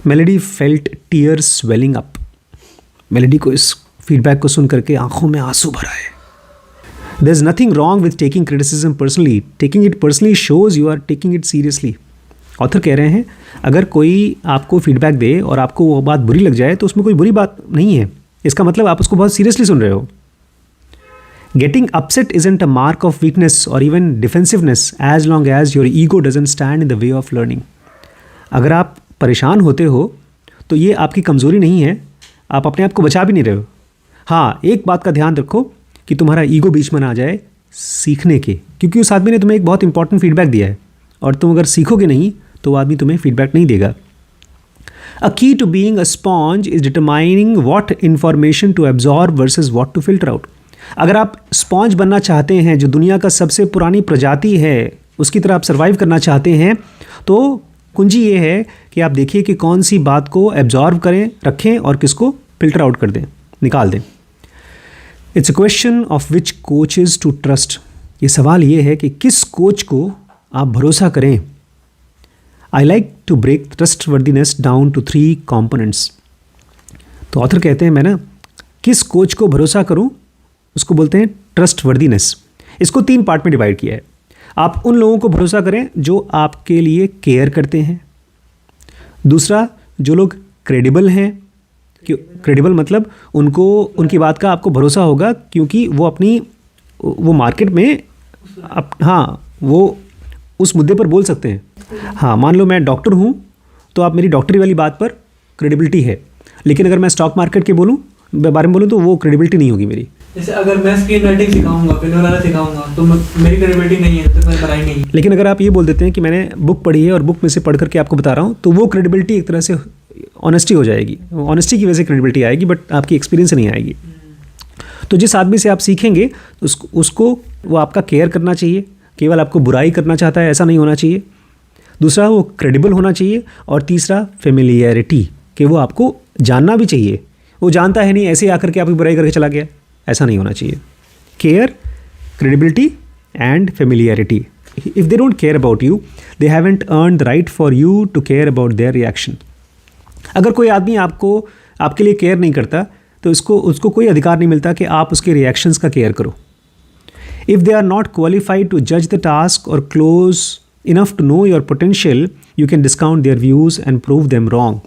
Melody felt tears swelling up. Melody को इस फीडबैक को सुन करके आंखों में आंसू भर आए। There is nothing wrong with taking criticism personally, taking it personally shows you are taking it seriously. Author कह रहे हैं अगर कोई आपको फीडबैक दे और आपको वो बात बुरी लग जाए तो उसमें कोई बुरी बात नहीं है, इसका मतलब आप उसको बहुत सीरियसली सुन रहे हो। Getting upset isn't a mark of weakness और even defensiveness as long as your ego doesn't stand in the way of learning. अगर आप परेशान होते हो तो ये आपकी कमज़ोरी नहीं है, आप अपने आप को बचा भी नहीं रहे हो। हाँ, एक बात का ध्यान रखो कि तुम्हारा ईगो बीच में ना आ जाए सीखने के, क्योंकि उस आदमी ने तुम्हें एक बहुत इंपॉर्टेंट फीडबैक दिया है और तुम अगर सीखोगे नहीं तो वो आदमी तुम्हें फीडबैक नहीं देगा। A key to being a sponge is determining what information to absorb versus what to filter out. अगर आप स्पॉन्ज बनना चाहते हैं, जो दुनिया का सबसे पुरानी प्रजाति है, उसकी तरह आप सर्वाइव करना चाहते हैं, तो कुंजी ये है कि आप देखिए कि कौन सी बात को एब्जॉर्ब करें, रखें और किसको फिल्टर आउट कर दें, निकाल दें। It's a question of which coaches to trust. ये सवाल ये है कि किस कोच को आप भरोसा करें। I like to break trustworthiness down to 3 components. तो ऑथर कहते हैं मैं ना किस कोच को भरोसा करूं, उसको बोलते हैं ट्रस्ट वर्दीनेस। इसको 3 पार्ट में डिवाइड किया है। आप उन लोगों को भरोसा करें जो आपके लिए केयर करते हैं। दूसरा, जो लोग क्रेडिबल हैं, क्रेडिबल मतलब उनकी बात का आपको भरोसा होगा क्योंकि वो मार्केट में वो उस मुद्दे पर बोल सकते हैं। हाँ, मान लो मैं डॉक्टर हूँ तो आप मेरी डॉक्टरी वाली बात पर क्रेडिबिलिटी है, लेकिन अगर मैं स्टॉक मार्केट के बारे में बोलूँ तो वो क्रेडिबिलिटी नहीं होगी मेरी। जैसे अगर मैं स्क्रीन राइटिंग सिखाऊंगा, पेन बनाना सिखाऊंगा तो मेरी क्रेडिबिलिटी नहीं है, तो मैंने बनाई नहीं। लेकिन अगर आप ये बोल देते हैं कि मैंने बुक पढ़ी है और बुक में से पढ़ करके आपको बता रहा हूँ, तो वो क्रेडिबिलिटी एक तरह से ऑनेस्टी हो जाएगी। ऑनेस्टी की वजह से क्रेडिबिलिटी आएगी, बट आपकी एक्सपीरियंस नहीं आएगी। तो जिस आदमी से आप सीखेंगे उसको वो आपका केयर करना चाहिए, केवल आपको बुराई करना चाहता है ऐसा नहीं होना चाहिए। दूसरा, वो क्रेडिबल होना चाहिए। और तीसरा, फेमिलियरिटी, कि वो आपको जानना भी चाहिए। वो जानता है नहीं, ऐसे आकर के आपकी बुराई करके चला गया, ऐसा नहीं होना चाहिए। Care, credibility and familiarity. If they don't care about you, they haven't earn the right for you to care about their reaction. अगर कोई आदमी आपके लिए केयर नहीं करता तो उसको कोई अधिकार नहीं मिलता कि आप उसके रिएक्शंस का केयर करो। If they are not qualified to जज द टास्क और close enough to know your potential, you can discount their views and prove them wrong.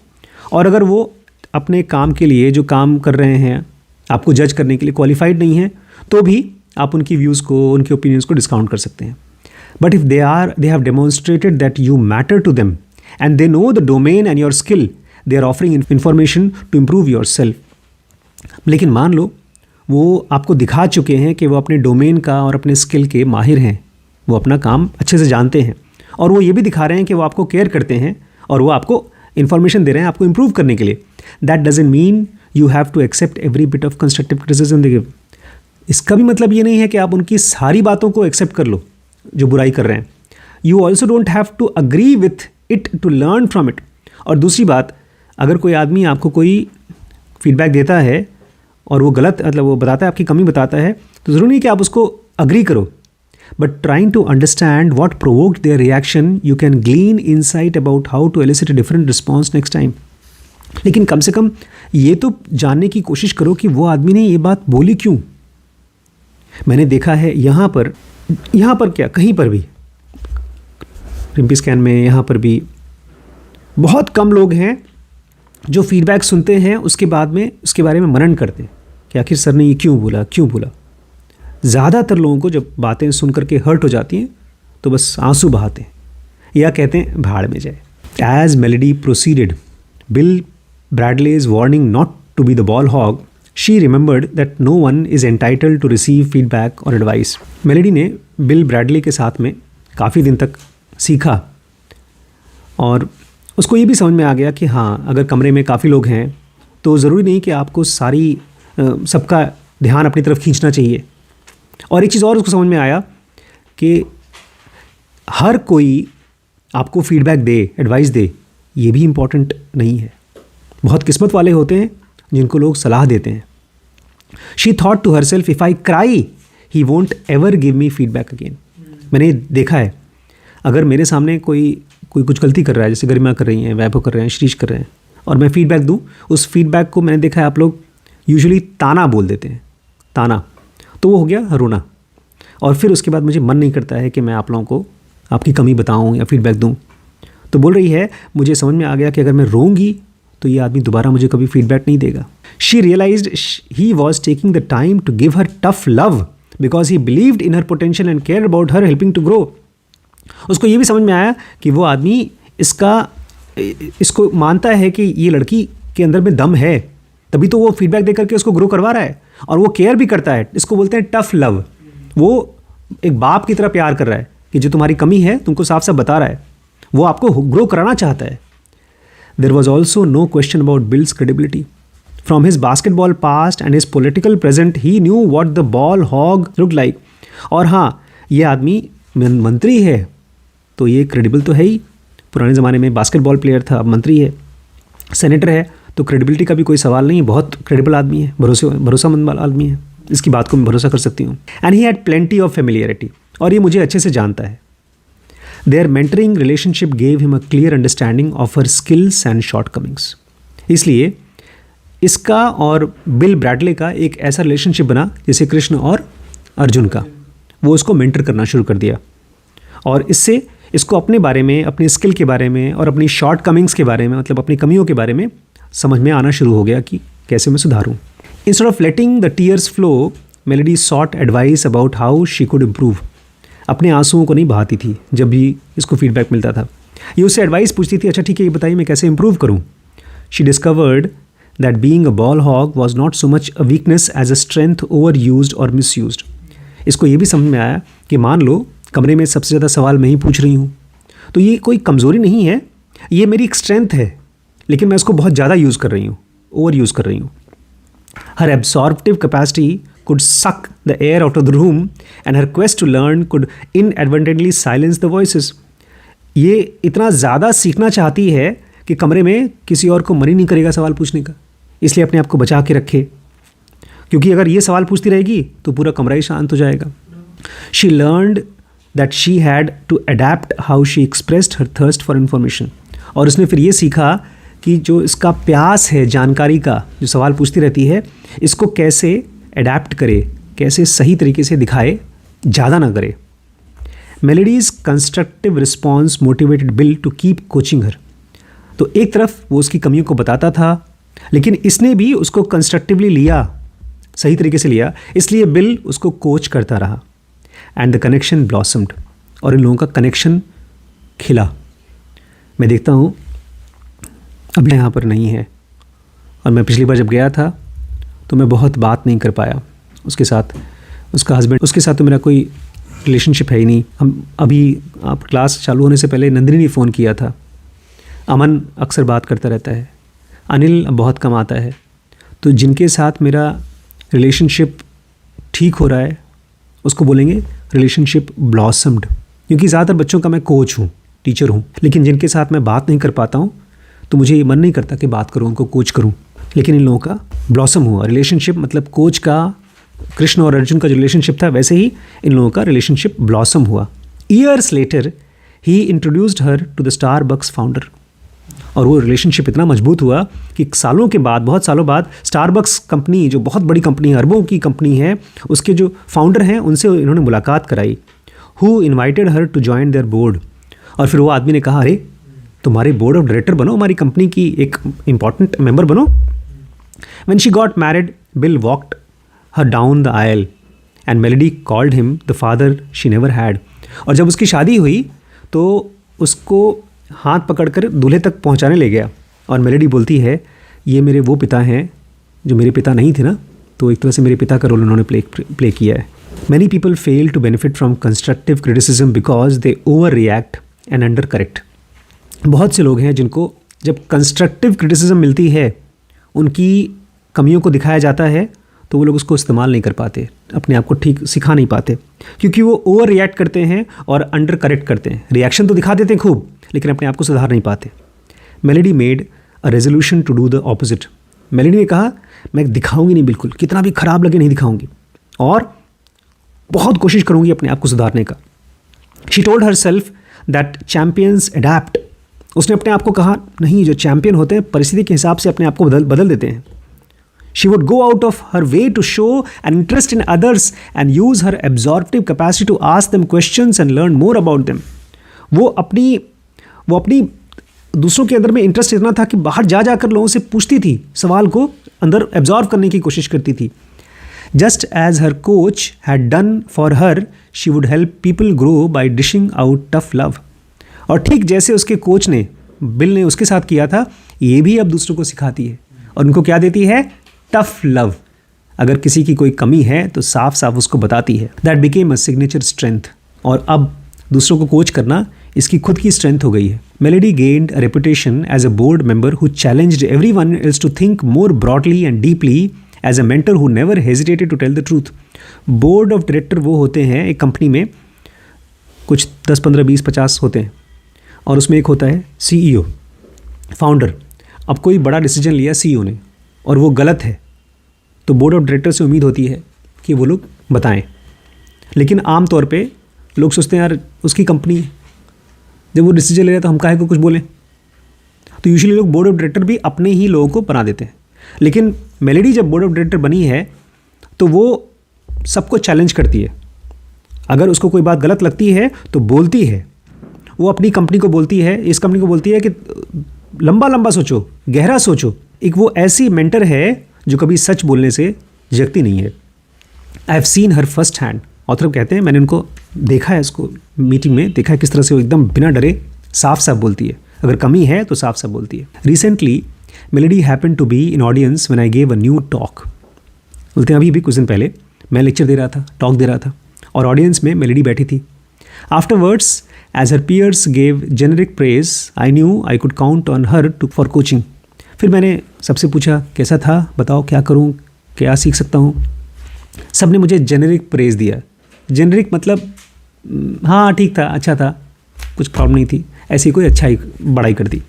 और अगर वो अपने काम के लिए जो काम कर रहे हैं आपको जज करने के लिए क्वालिफाइड नहीं है, तो भी आप उनकी व्यूज़ को, उनके ओपिनियंस को डिस्काउंट कर सकते हैं। But if they have demonstrated that you matter to them and they know the domain and your skill, they are offering information to improve yourself. लेकिन मान लो वो आपको दिखा चुके हैं कि वो अपने डोमेन का और अपने स्किल के माहिर हैं, वो अपना काम अच्छे से जानते हैं, और वो ये भी दिखा रहे हैं कि वो आपको केयर करते हैं और वो आपको इन्फॉर्मेशन दे रहे हैं आपको इम्प्रूव करने के लिए। That doesn't mean you have to accept every bit of constructive criticism they give. इसका भी मतलब ये नहीं है कि आप उनकी सारी बातों को एक्सेप्ट कर लो जो बुराई कर रहे हैं। You also don't have to agree with it to learn from it. और दूसरी बात, अगर कोई आदमी आपको कोई फीडबैक देता है और वो गलत, मतलब वो बताता है, आपकी कमी बताता है, तो ज़रूरी नहीं कि आप उसको अग्री करो, but trying to understand what provoked their reaction, you can glean insight about how to elicit a different response next time. लेकिन कम से कम ये तो जानने की कोशिश करो कि वो आदमी ने ये बात बोली क्यों। मैंने देखा है यहाँ पर क्या, कहीं पर भी रिम्पी स्कैन में, यहाँ पर भी बहुत कम लोग हैं जो फीडबैक सुनते हैं उसके बाद में उसके बारे में मनन करते हैं कि आखिर सर ने ये क्यों बोला। ज़्यादातर लोगों को जब बातें सुन करके हर्ट हो जाती हैं तो बस आंसू बहाते हैं या कहते हैं भाड़ में जाए। As Melody proceeded Bill Bradley's warning not to be the ball hog, she remembered that no one is entitled to receive feedback or advice. Melody ने बिल ब्रैडले के साथ में काफ़ी दिन तक सीखा और उसको ये भी समझ में आ गया कि हाँ, अगर कमरे में काफ़ी लोग हैं तो ज़रूरी नहीं कि आपको सबका ध्यान अपनी तरफ खींचना चाहिए। और एक चीज़ और उसको समझ में आया कि हर कोई आपको फीडबैक दे, एडवाइस दे, ये भी इम्पॉर्टेंट नहीं है। बहुत किस्मत वाले होते हैं जिनको लोग सलाह देते हैं। She thought to herself, if I cry he won't ever give me feedback again. मैंने देखा है, अगर मेरे सामने कोई कुछ गलती कर रहा है, जैसे गरिमा कर रही हैं, वैभव कर रहे हैं, श्रीश कर रहे हैं, और मैं फीडबैक दूं, उस फीडबैक को मैंने देखा है आप लोग यूजुअली ताना बोल देते हैं, ताना, तो वो हो गया रोना। और फिर उसके बाद मुझे मन नहीं करता है कि मैं आप लोगों को आपकी कमी बताऊं या फीडबैक दूं। तो बोल रही है, मुझे समझ में आ गया कि अगर मैं रोऊंगी तो ये आदमी दोबारा मुझे कभी फीडबैक नहीं देगा। She realised he was taking the time to give her tough love because he believed in her potential and care about her helping to grow. उसको ये भी समझ में आया कि वो आदमी इसको मानता है कि ये लड़की के अंदर में दम है, तभी तो वो फीडबैक दे करके उसको ग्रो करवा रहा है, और वो केयर भी करता है। इसको बोलते हैं टफ लव। वो एक बाप की तरह प्यार कर रहा है कि जो तुम्हारी कमी है तुमको साफ साफ बता रहा है, वो आपको ग्रो कराना चाहता है। There was also no question about Bill's credibility. From his basketball past and his political present, he knew what the ball hog looked like. और हाँ, ये आदमी मंत्री है तो ये क्रेडिबल तो है ही। पुराने ज़माने में बास्केटबॉल प्लेयर था, अब मंत्री है, सेनेटर है, तो क्रेडिबिलिटी का भी कोई सवाल नहीं है। बहुत क्रेडिबल आदमी है, भरोसामंद आदमी है, इसकी बात को मैं भरोसा कर सकती हूँ। And he had plenty of familiarity, और ये मुझे अच्छे से जानता है। Their mentoring relationship gave him a clear understanding of her skills and shortcomings. इसलिए इसका और बिल ब्रैडले का एक ऐसा रिलेशनशिप बना जैसे कृष्ण और अर्जुन का। वो उसको मेंटर करना शुरू कर दिया और इससे इसको अपने बारे में, अपनी स्किल के बारे में और अपनी शॉर्टकमिंग्स के बारे में, मतलब अपनी कमियों के बारे में समझ में आना शुरू हो गया कि कैसे मैं सुधारूँ। Instead of letting the tears flow, Melody sought advice about how she could improve. अपने आंसुओं को नहीं बहाती थी जब भी इसको फीडबैक मिलता था। ये उससे एडवाइस पूछती थी, अच्छा ठीक है, ये बताइए मैं कैसे इंप्रूव करूँ। She discovered that being a ball hog was not so much a weakness as a strength overused और मिस यूज्ड। इसको ये भी समझ में आया कि मान लो कमरे में सबसे ज़्यादा सवाल मैं ही पूछ रही हूँ, तो ये कोई कमज़ोरी नहीं है, ये मेरी एक स्ट्रेंथ है, लेकिन मैं इसको बहुत ज़्यादा यूज़ कर रही हूँ, ओवर यूज़ कर रही हूँ। हर absorptive capacity could suck the air out of the room and her quest to learn could inadvertently silence the voices. ये इतना ज़्यादा सीखना चाहती है कि कमरे में किसी और को मन ही नहीं करेगा सवाल पूछने का, इसलिए अपने आप को बचा के रखे, क्योंकि अगर ये सवाल पूछती रहेगी तो पूरा कमरा ही शांत हो जाएगा। She learned that she had to adapt how she expressed her thirst for information. और उसने फिर ये सीखा कि जो इसका प्यास है जानकारी का, जो सवाल पूछती रहती है, इसको कैसे एडेप्ट करे, कैसे सही तरीके से दिखाए, ज़्यादा ना करे। Melody's constructive response motivated Bill to keep coaching her. तो एक तरफ वो उसकी कमियों को बताता था, लेकिन इसने भी उसको कंस्ट्रक्टिवली लिया, सही तरीके से लिया, इसलिए बिल उसको कोच करता रहा। एंड द कनेक्शन ब्लॉसम्ड, और इन लोगों का कनेक्शन खिला। मैं देखता हूँ अभी यहाँ पर नहीं है, और मैं पिछली बार जब गया था तो मैं बहुत बात नहीं कर पाया उसके साथ। उसका हस्बैंड, उसके साथ तो मेरा कोई रिलेशनशिप है ही नहीं। हम अभी आप क्लास चालू होने से पहले नंदिनी ने फ़ोन किया था। अमन अक्सर बात करता रहता है, अनिल बहुत कम आता है। तो जिनके साथ मेरा रिलेशनशिप ठीक हो रहा है उसको बोलेंगे रिलेशनशिप ब्लॉसम्ड, क्योंकि ज़्यादातर बच्चों का मैं कोच हूँ, टीचर हूँ। लेकिन जिनके साथ मैं बात नहीं कर पाता हूँ तो मुझे ये मन नहीं करता कि बात करूँ, उनको कोच करूँ। लेकिन इन लोगों का ब्लॉसम हुआ रिलेशनशिप, मतलब कोच का, कृष्ण और अर्जुन का जो रिलेशनशिप था, वैसे ही इन लोगों का रिलेशनशिप ब्लॉसम हुआ। Years later he introduced her to the Starbucks founder. और वो रिलेशनशिप इतना मजबूत हुआ कि सालों के बाद, बहुत सालों बाद, स्टारबक्स कंपनी, जो बहुत बड़ी कंपनी है, अरबों की कंपनी है, उसके जो फाउंडर हैं उनसे इन्होंने मुलाकात कराई। Who invited her to join their board. और फिर वो आदमी ने कहा, अरे तुम्हारे बोर्ड ऑफ डायरेक्टर बनो, हमारी कंपनी की एक इम्पॉर्टेंट मेंबर बनो. When she got married, Bill walked her down the aisle and Melody called him the father she never had. और जब उसकी शादी हुई तो उसको हाथ पकड़कर दूल्हे तक पहुंचाने ले गया और मेलोडी बोलती है, ये मेरे वो पिता हैं जो मेरे पिता नहीं थे ना, तो एक तरह से मेरे पिता का रोल उन्होंने प्ले किया है. Many people fail to benefit from constructive criticism because they overreact and undercorrect. बहुत से लोग हैं जिनको जब कंस्ट्रक्टिव क्रिटिसिज्म मिलती है, उनकी कमियों को दिखाया जाता है, तो वो लोग उसको इस्तेमाल नहीं कर पाते, अपने आप को ठीक सिखा नहीं पाते, क्योंकि वो ओवर रिएक्ट करते हैं और अंडर करेक्ट करते हैं. रिएक्शन तो दिखा देते हैं खूब, लेकिन अपने आप को सुधार नहीं पाते. Melody made a resolution to do the opposite. Melody ने कहा, मैं दिखाऊंगी नहीं, बिल्कुल कितना भी खराब लगे नहीं दिखाऊंगी, और बहुत कोशिश करूंगी अपने आप को सुधारने का. She told her self that champions adapt. उसने अपने आप को कहा, नहीं, जो चैम्पियन होते हैं परिस्थिति के हिसाब से अपने आप को बदल देते हैं. She would go out of her way to show an interest in others and use her absorptive capacity to ask them questions and learn more about them. वो अपनी दूसरों के अंदर में इंटरेस्ट इतना था कि बाहर जाकर लोगों से पूछती थी, सवाल को अंदर एब्जॉर्व करने की कोशिश करती थी. Just as her coach had done for her, she would help people grow by dishing out tough love. और ठीक जैसे उसके कोच ने, बिल ने उसके साथ किया था, ये भी अब दूसरों को सिखाती है और उनको क्या देती है? Tough love. अगर किसी की कोई कमी है तो साफ साफ उसको बताती है. That became a signature strength. और अब दूसरों को कोच करना इसकी खुद की स्ट्रेंथ हो गई है. Melody gained a reputation as a board member who challenged everyone else to think more broadly and deeply, as a mentor who never hesitated to tell the truth. Board of director वो होते हैं एक company में, कुछ 10, 15, 20, 50 होते हैं, और उसमें एक होता है CEO, फाउंडर. अब कोई बड़ा डिसीजन लिया CEO ने और वो गलत है, तो बोर्ड ऑफ डायरेक्टर से उम्मीद होती है कि वो लोग बताएं. लेकिन आम तौर पे लोग सोचते हैं, यार उसकी कंपनी है, जब वो डिसीजन ले रहा है तो हम काहे को कुछ बोलें. तो यूजुअली लोग बोर्ड ऑफ डायरेक्टर भी अपने ही लोगों को बना देते हैं. लेकिन मेलोडी जब बोर्ड ऑफ डायरेक्टर बनी है तो वो सबको चैलेंज करती है. अगर उसको कोई बात गलत लगती है तो बोलती है. वो अपनी कंपनी को बोलती है, इस कंपनी को बोलती है कि लंबा लंबा सोचो, गहरा सोचो. एक वो ऐसी मेंटर है जो कभी सच बोलने से झिझकती नहीं है. I have seen her first hand. Author कहते हैं, मैंने उनको देखा है, इसको मीटिंग में देखा है किस तरह से वो एकदम बिना डरे साफ साफ बोलती है. अगर कमी है तो साफ साफ बोलती है. Recently Melody happened to be in audience when I gave a new talk. बोलते हैं अभी भी कुछ दिन पहले मैं लेक्चर दे रहा था, टॉक दे रहा था, और ऑडियंस में मेलोडी बैठी थी. Afterwards, as her peers gave generic praise, I knew I could count on her for coaching. फिर मैंने सबसे पूछा, कैसा था, बताओ क्या करूं, क्या सीख सकता हूं. सब ने मुझे जेनरिक प्रेज दिया. जेनरिक मतलब हाँ ठीक था, अच्छा था, कुछ प्रॉब्लम नहीं थी, ऐसी कोई अच्छाई बड़ाई कर दी.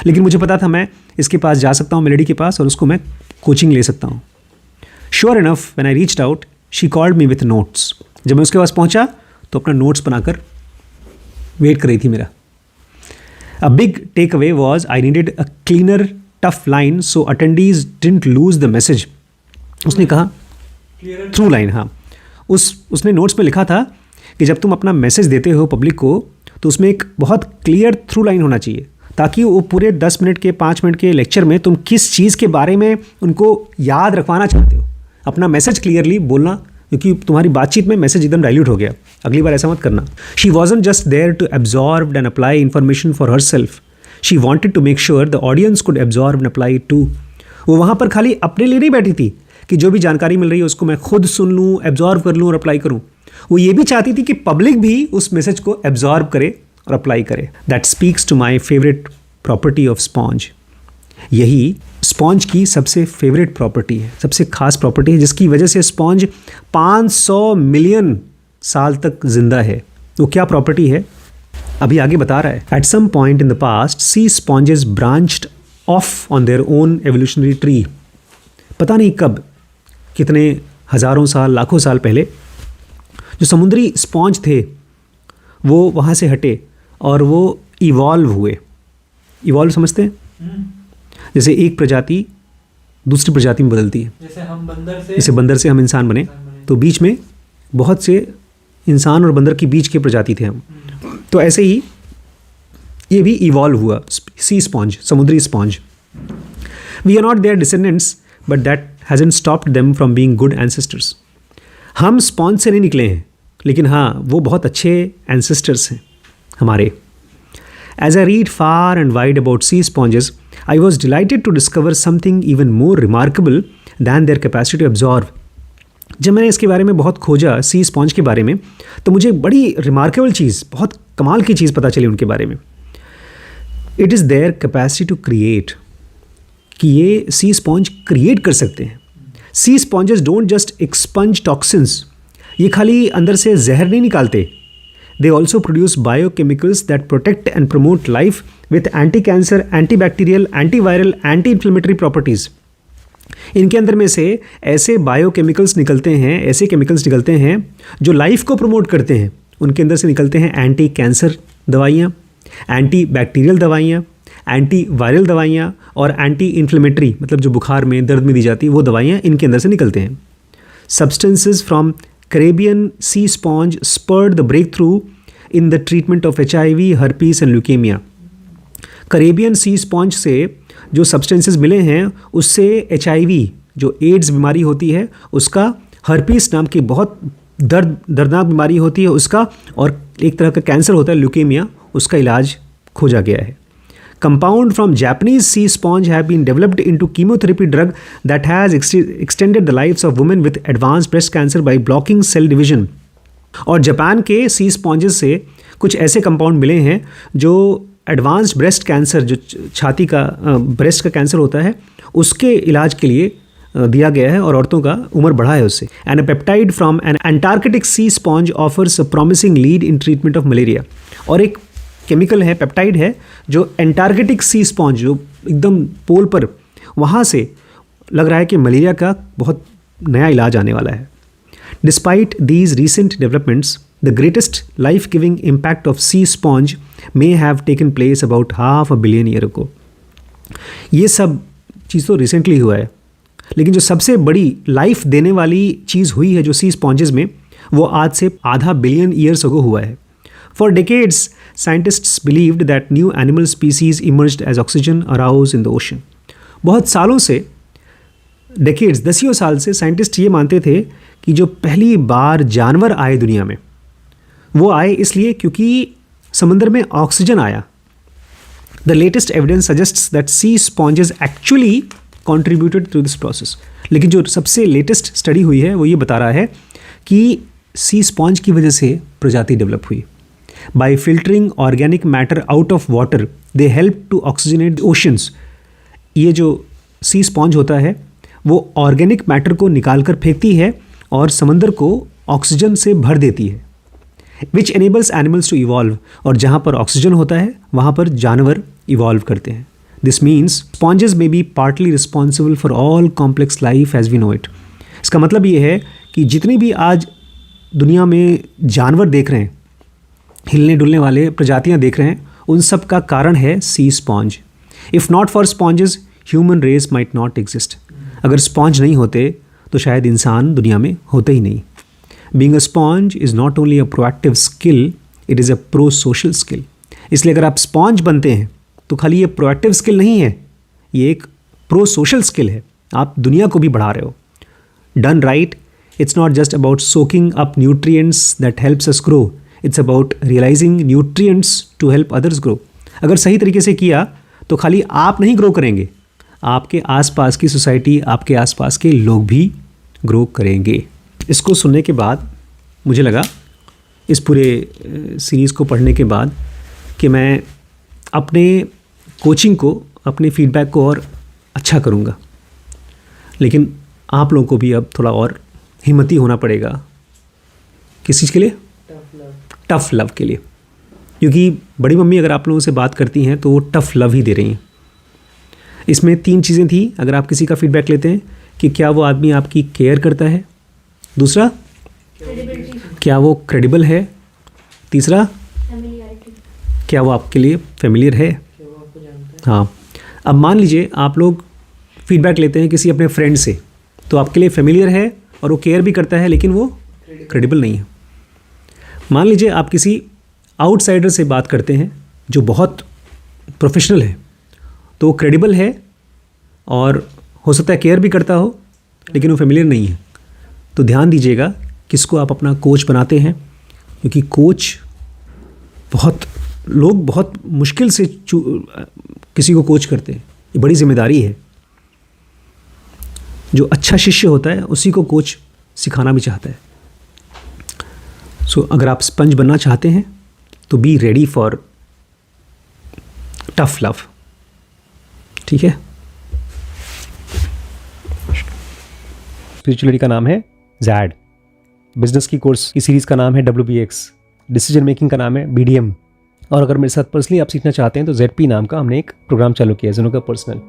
लेकिन मुझे पता था मैं इसके पास जा सकता हूँ, मेलोडी के पास, और उसको मैं कोचिंग ले सकता हूँ. Sure enough when I reached out she called me with notes. जब मैं उसके पास पहुँचा तो अपना नोट्स बनाकर वेट कर रही थी मेरा. A big tech away was I needed a cleaner tough line so attendees didn't lose the message. उसने कहा थ्रू लाइन. हाँ, उसने नोट्स में लिखा था कि जब तुम अपना मैसेज देते हो पब्लिक को तो उसमें एक बहुत क्लियर थ्रू लाइन होना चाहिए, ताकि वो पूरे 10 मिनट के 5 मिनट के लेक्चर में तुम किस चीज़ के बारे में उनको याद रखवाना चाहते हो, अपना मैसेज क्लियरली बोलना, क्योंकि तुम्हारी बातचीत में मैसेज एकदम डाइल्यूट हो गया. अगली बार ऐसा मत करना. She wasn't just there to absorb and apply information for herself. She wanted to make sure the audience could absorb and apply too. वो वहाँ पर खाली अपने लिए नहीं बैठी थी कि जो भी जानकारी मिल रही है उसको मैं खुद सुन लूँ, एब्जॉर्ब कर लूँ और अप्लाई करूँ. वो ये भी चाहती थी कि पब्लिक भी उस मैसेज को एब्जॉर्ब करे और अप्लाई करे. That speaks to my favourite property of sponge. यही स्पॉन्ज की सबसे फेवरेट प्रॉपर्टी है, सबसे खास प्रॉपर्टी है, जिसकी वजह से स्पॉन्ज 500 मिलियन साल तक जिंदा है. वो क्या प्रॉपर्टी है अभी आगे बता रहा है. At some point in the past sea sponges branched off on their own evolutionary tree. पता नहीं कब, कितने हज़ारों साल, लाखों साल पहले जो समुद्री स्पॉन्ज थे वो वहाँ से हटे और वो इवॉल्व हुए. इवॉल्व समझते हैं? जैसे एक प्रजाति दूसरी प्रजाति में बदलती है. जैसे बंदर से हम इंसान बने, तो बीच में बहुत से इंसान और बंदर के बीच के प्रजाति थे हम. तो ऐसे ही ये भी इवॉल्व हुआ, सी स्पॉन्ज, समुद्री sponge. We are not their descendants but that hasn't stopped them from being good ancestors. हम स्पॉन्ज से नहीं निकले हैं, लेकिन हाँ वो बहुत अच्छे एंसेस्टर्स हैं हमारे। As I read far and wide about sea sponges, I was delighted to discover something even more remarkable than their capacity to absorb. जब मैंने इसके बारे में बहुत खोजा, सी स्पॉन्ज के बारे में, तो मुझे बड़ी रिमार्केबल चीज़, बहुत कमाल की चीज़ पता चली उनके बारे में। It is their capacity to create, कि ये सी स्पॉन्ज क्रिएट कर सकते हैं। Sea sponges don't just expunge toxins, ये खाली अंदर से जहर नहीं निकालते। They also produce biochemicals that protect and promote life with anti-cancer, antibacterial, antiviral, anti-inflammatory properties. इनके अंदर में से ऐसे बायोकेमिकल्स निकलते हैं, ऐसे केमिकल्स निकलते हैं जो लाइफ को प्रमोट करते हैं। उनके अंदर से निकलते हैं एंटी कैंसर दवाइयाँ, एंटी बैक्टीरियल दवाइयाँ, एंटी वायरल दवाइयाँ और एंटी इन्फ्लेमेटरी, मतलब जो बुखार में दर्द में दी जाती है वो दवाइयाँ इनके अंदर से निकलते हैं। Substances from Caribbean sea sponge spurred the breakthrough in the treatment of HIV, herpes and leukemia. Caribbean sea sponge से जो सब्सटेंसेस मिले हैं उससे HIV, जो एड्स बीमारी होती है उसका, हर्पीस नाम की बहुत दर्दनाक बीमारी होती है उसका, और एक तरह का कैंसर होता है ल्यूकेमिया, उसका इलाज खोजा गया है। Compound from Japanese sea sponge have been developed into chemotherapy drug that has extended the lives of women with advanced breast cancer by blocking cell division. और जापान के सी स्पॉन्जेस से कुछ ऐसे कंपाउंड मिले हैं जो एडवांस्ड ब्रेस्ट कैंसर, जो छाती का ब्रेस्ट का कैंसर होता है, उसके इलाज के लिए दिया गया है और औरतों का उम्र बढ़ा है उससे। And a peptide from an Antarctic sea sponge offers a promising lead in treatment of malaria. और एक केमिकल है, पेप्टाइड है, जो एंटार्कटिक सी स्पॉन्ज, जो एकदम पोल पर, वहाँ से लग रहा है कि मलेरिया का बहुत नया इलाज आने वाला है। Despite these recent developments, the greatest life giving impact of sea sponge may have taken place about 500 billion year ago. ये सब चीज़ तो रिसेंटली हुआ है, लेकिन जो सबसे बड़ी लाइफ देने वाली चीज़ हुई है जो सी स्पॉन्जेस में, वो आज से 500 बिलियन ईयर्स अगो हुआ है। For decades, scientists believed that new animal species emerged as oxygen arose in the ocean. बहुत सालों से, decades, दसियों साल से साइंटिस्ट ये मानते थे कि जो पहली बार जानवर आए दुनिया में, वो आए इसलिए क्योंकि समंदर में ऑक्सीजन आया। The latest evidence suggests that sea sponges actually contributed to this process. लेकिन जो सबसे लेटेस्ट स्टडी हुई है वो ये बता रहा है कि सी स्पॉन्ज की वजह से प्रजाति डेवलप हुई। By filtering organic matter out of water, they help to oxygenate the oceans. ये जो सी स्पॉन्ज होता है वो ऑर्गेनिक मैटर को निकाल कर फेंकती है और समंदर को ऑक्सीजन से भर देती है, विच enables animals to evolve. और जहाँ पर ऑक्सीजन होता है वहाँ पर जानवर इवॉल्व करते हैं। This means sponges may be partly responsible for all complex life as we know it. इसका मतलब ये है कि जितनी भी आज दुनिया में जानवर देख रहे हैं, हिलने डुलने वाले प्रजातियां देख रहे हैं, उन सब का कारण है sea sponge. If not for sponges, human race might not exist. अगर स्पॉन्ज नहीं होते तो शायद इंसान दुनिया में होते ही नहीं। Being a sponge is not only a proactive skill, it is a pro social skill. इसलिए अगर आप स्पॉन्ज बनते हैं तो खाली ये प्रोएक्टिव स्किल नहीं है, ये एक प्रो सोशल स्किल है। आप दुनिया को भी बढ़ा रहे हो। Done right, it's not just about soaking up nutrients that helps us grow, it's about realising nutrients to help others grow. अगर सही तरीके से किया तो खाली आप नहीं ग्रो करेंगे, आपके आसपास की सोसाइटी, आपके आसपास के लोग भी ग्रो करेंगे। इसको सुनने के बाद मुझे लगा, इस पूरे सीरीज़ को पढ़ने के बाद, कि मैं अपने कोचिंग को, अपने फीडबैक को और अच्छा करूँगा। लेकिन आप लोगों को भी अब थोड़ा और हिम्मती होना पड़ेगा। किस चीज़ के लिए? टफ़ लव के लिए। क्योंकि बड़ी मम्मी अगर आप लोगों से बात करती हैं तो वो टफ़ लव ही दे रही हैं। इसमें 3 चीज़ें थी। अगर आप किसी का फीडबैक लेते हैं कि क्या वो आदमी आपकी केयर करता है, दूसरा क्या वो क्रेडिबल है, तीसरा क्या वो आपके लिए फेमिलियर है। हाँ, अब मान लीजिए आप लोग फीडबैक लेते हैं किसी अपने फ्रेंड से, तो आपके लिए फेमिलियर है और वो केयर भी करता है, लेकिन वो क्रेडिबल नहीं है। मान लीजिए आप किसी आउटसाइडर से बात करते हैं जो बहुत प्रोफेशनल है तो वो क्रेडिबल है और हो सकता है केयर भी करता हो, लेकिन वो फेमिलियर नहीं है। तो ध्यान दीजिएगा किसको आप अपना कोच बनाते हैं, क्योंकि कोच लोग बहुत मुश्किल से किसी को कोच करते हैं। ये बड़ी जिम्मेदारी है। जो अच्छा शिष्य होता है उसी को कोच सिखाना भी चाहता है। सो अगर आप स्पंज बनना चाहते हैं तो be ready for tough love. ठीक है। स्पिरिचुअलिटी का नाम है जैड, बिजनेस की कोर्स की सीरीज़ का नाम है WBX, डिसीजन मेकिंग का नाम है BDM, और अगर मेरे साथ पर्सनली आप सीखना चाहते हैं तो ZP नाम का हमने एक प्रोग्राम चालू किया है, ज़ेनो का पर्सनल।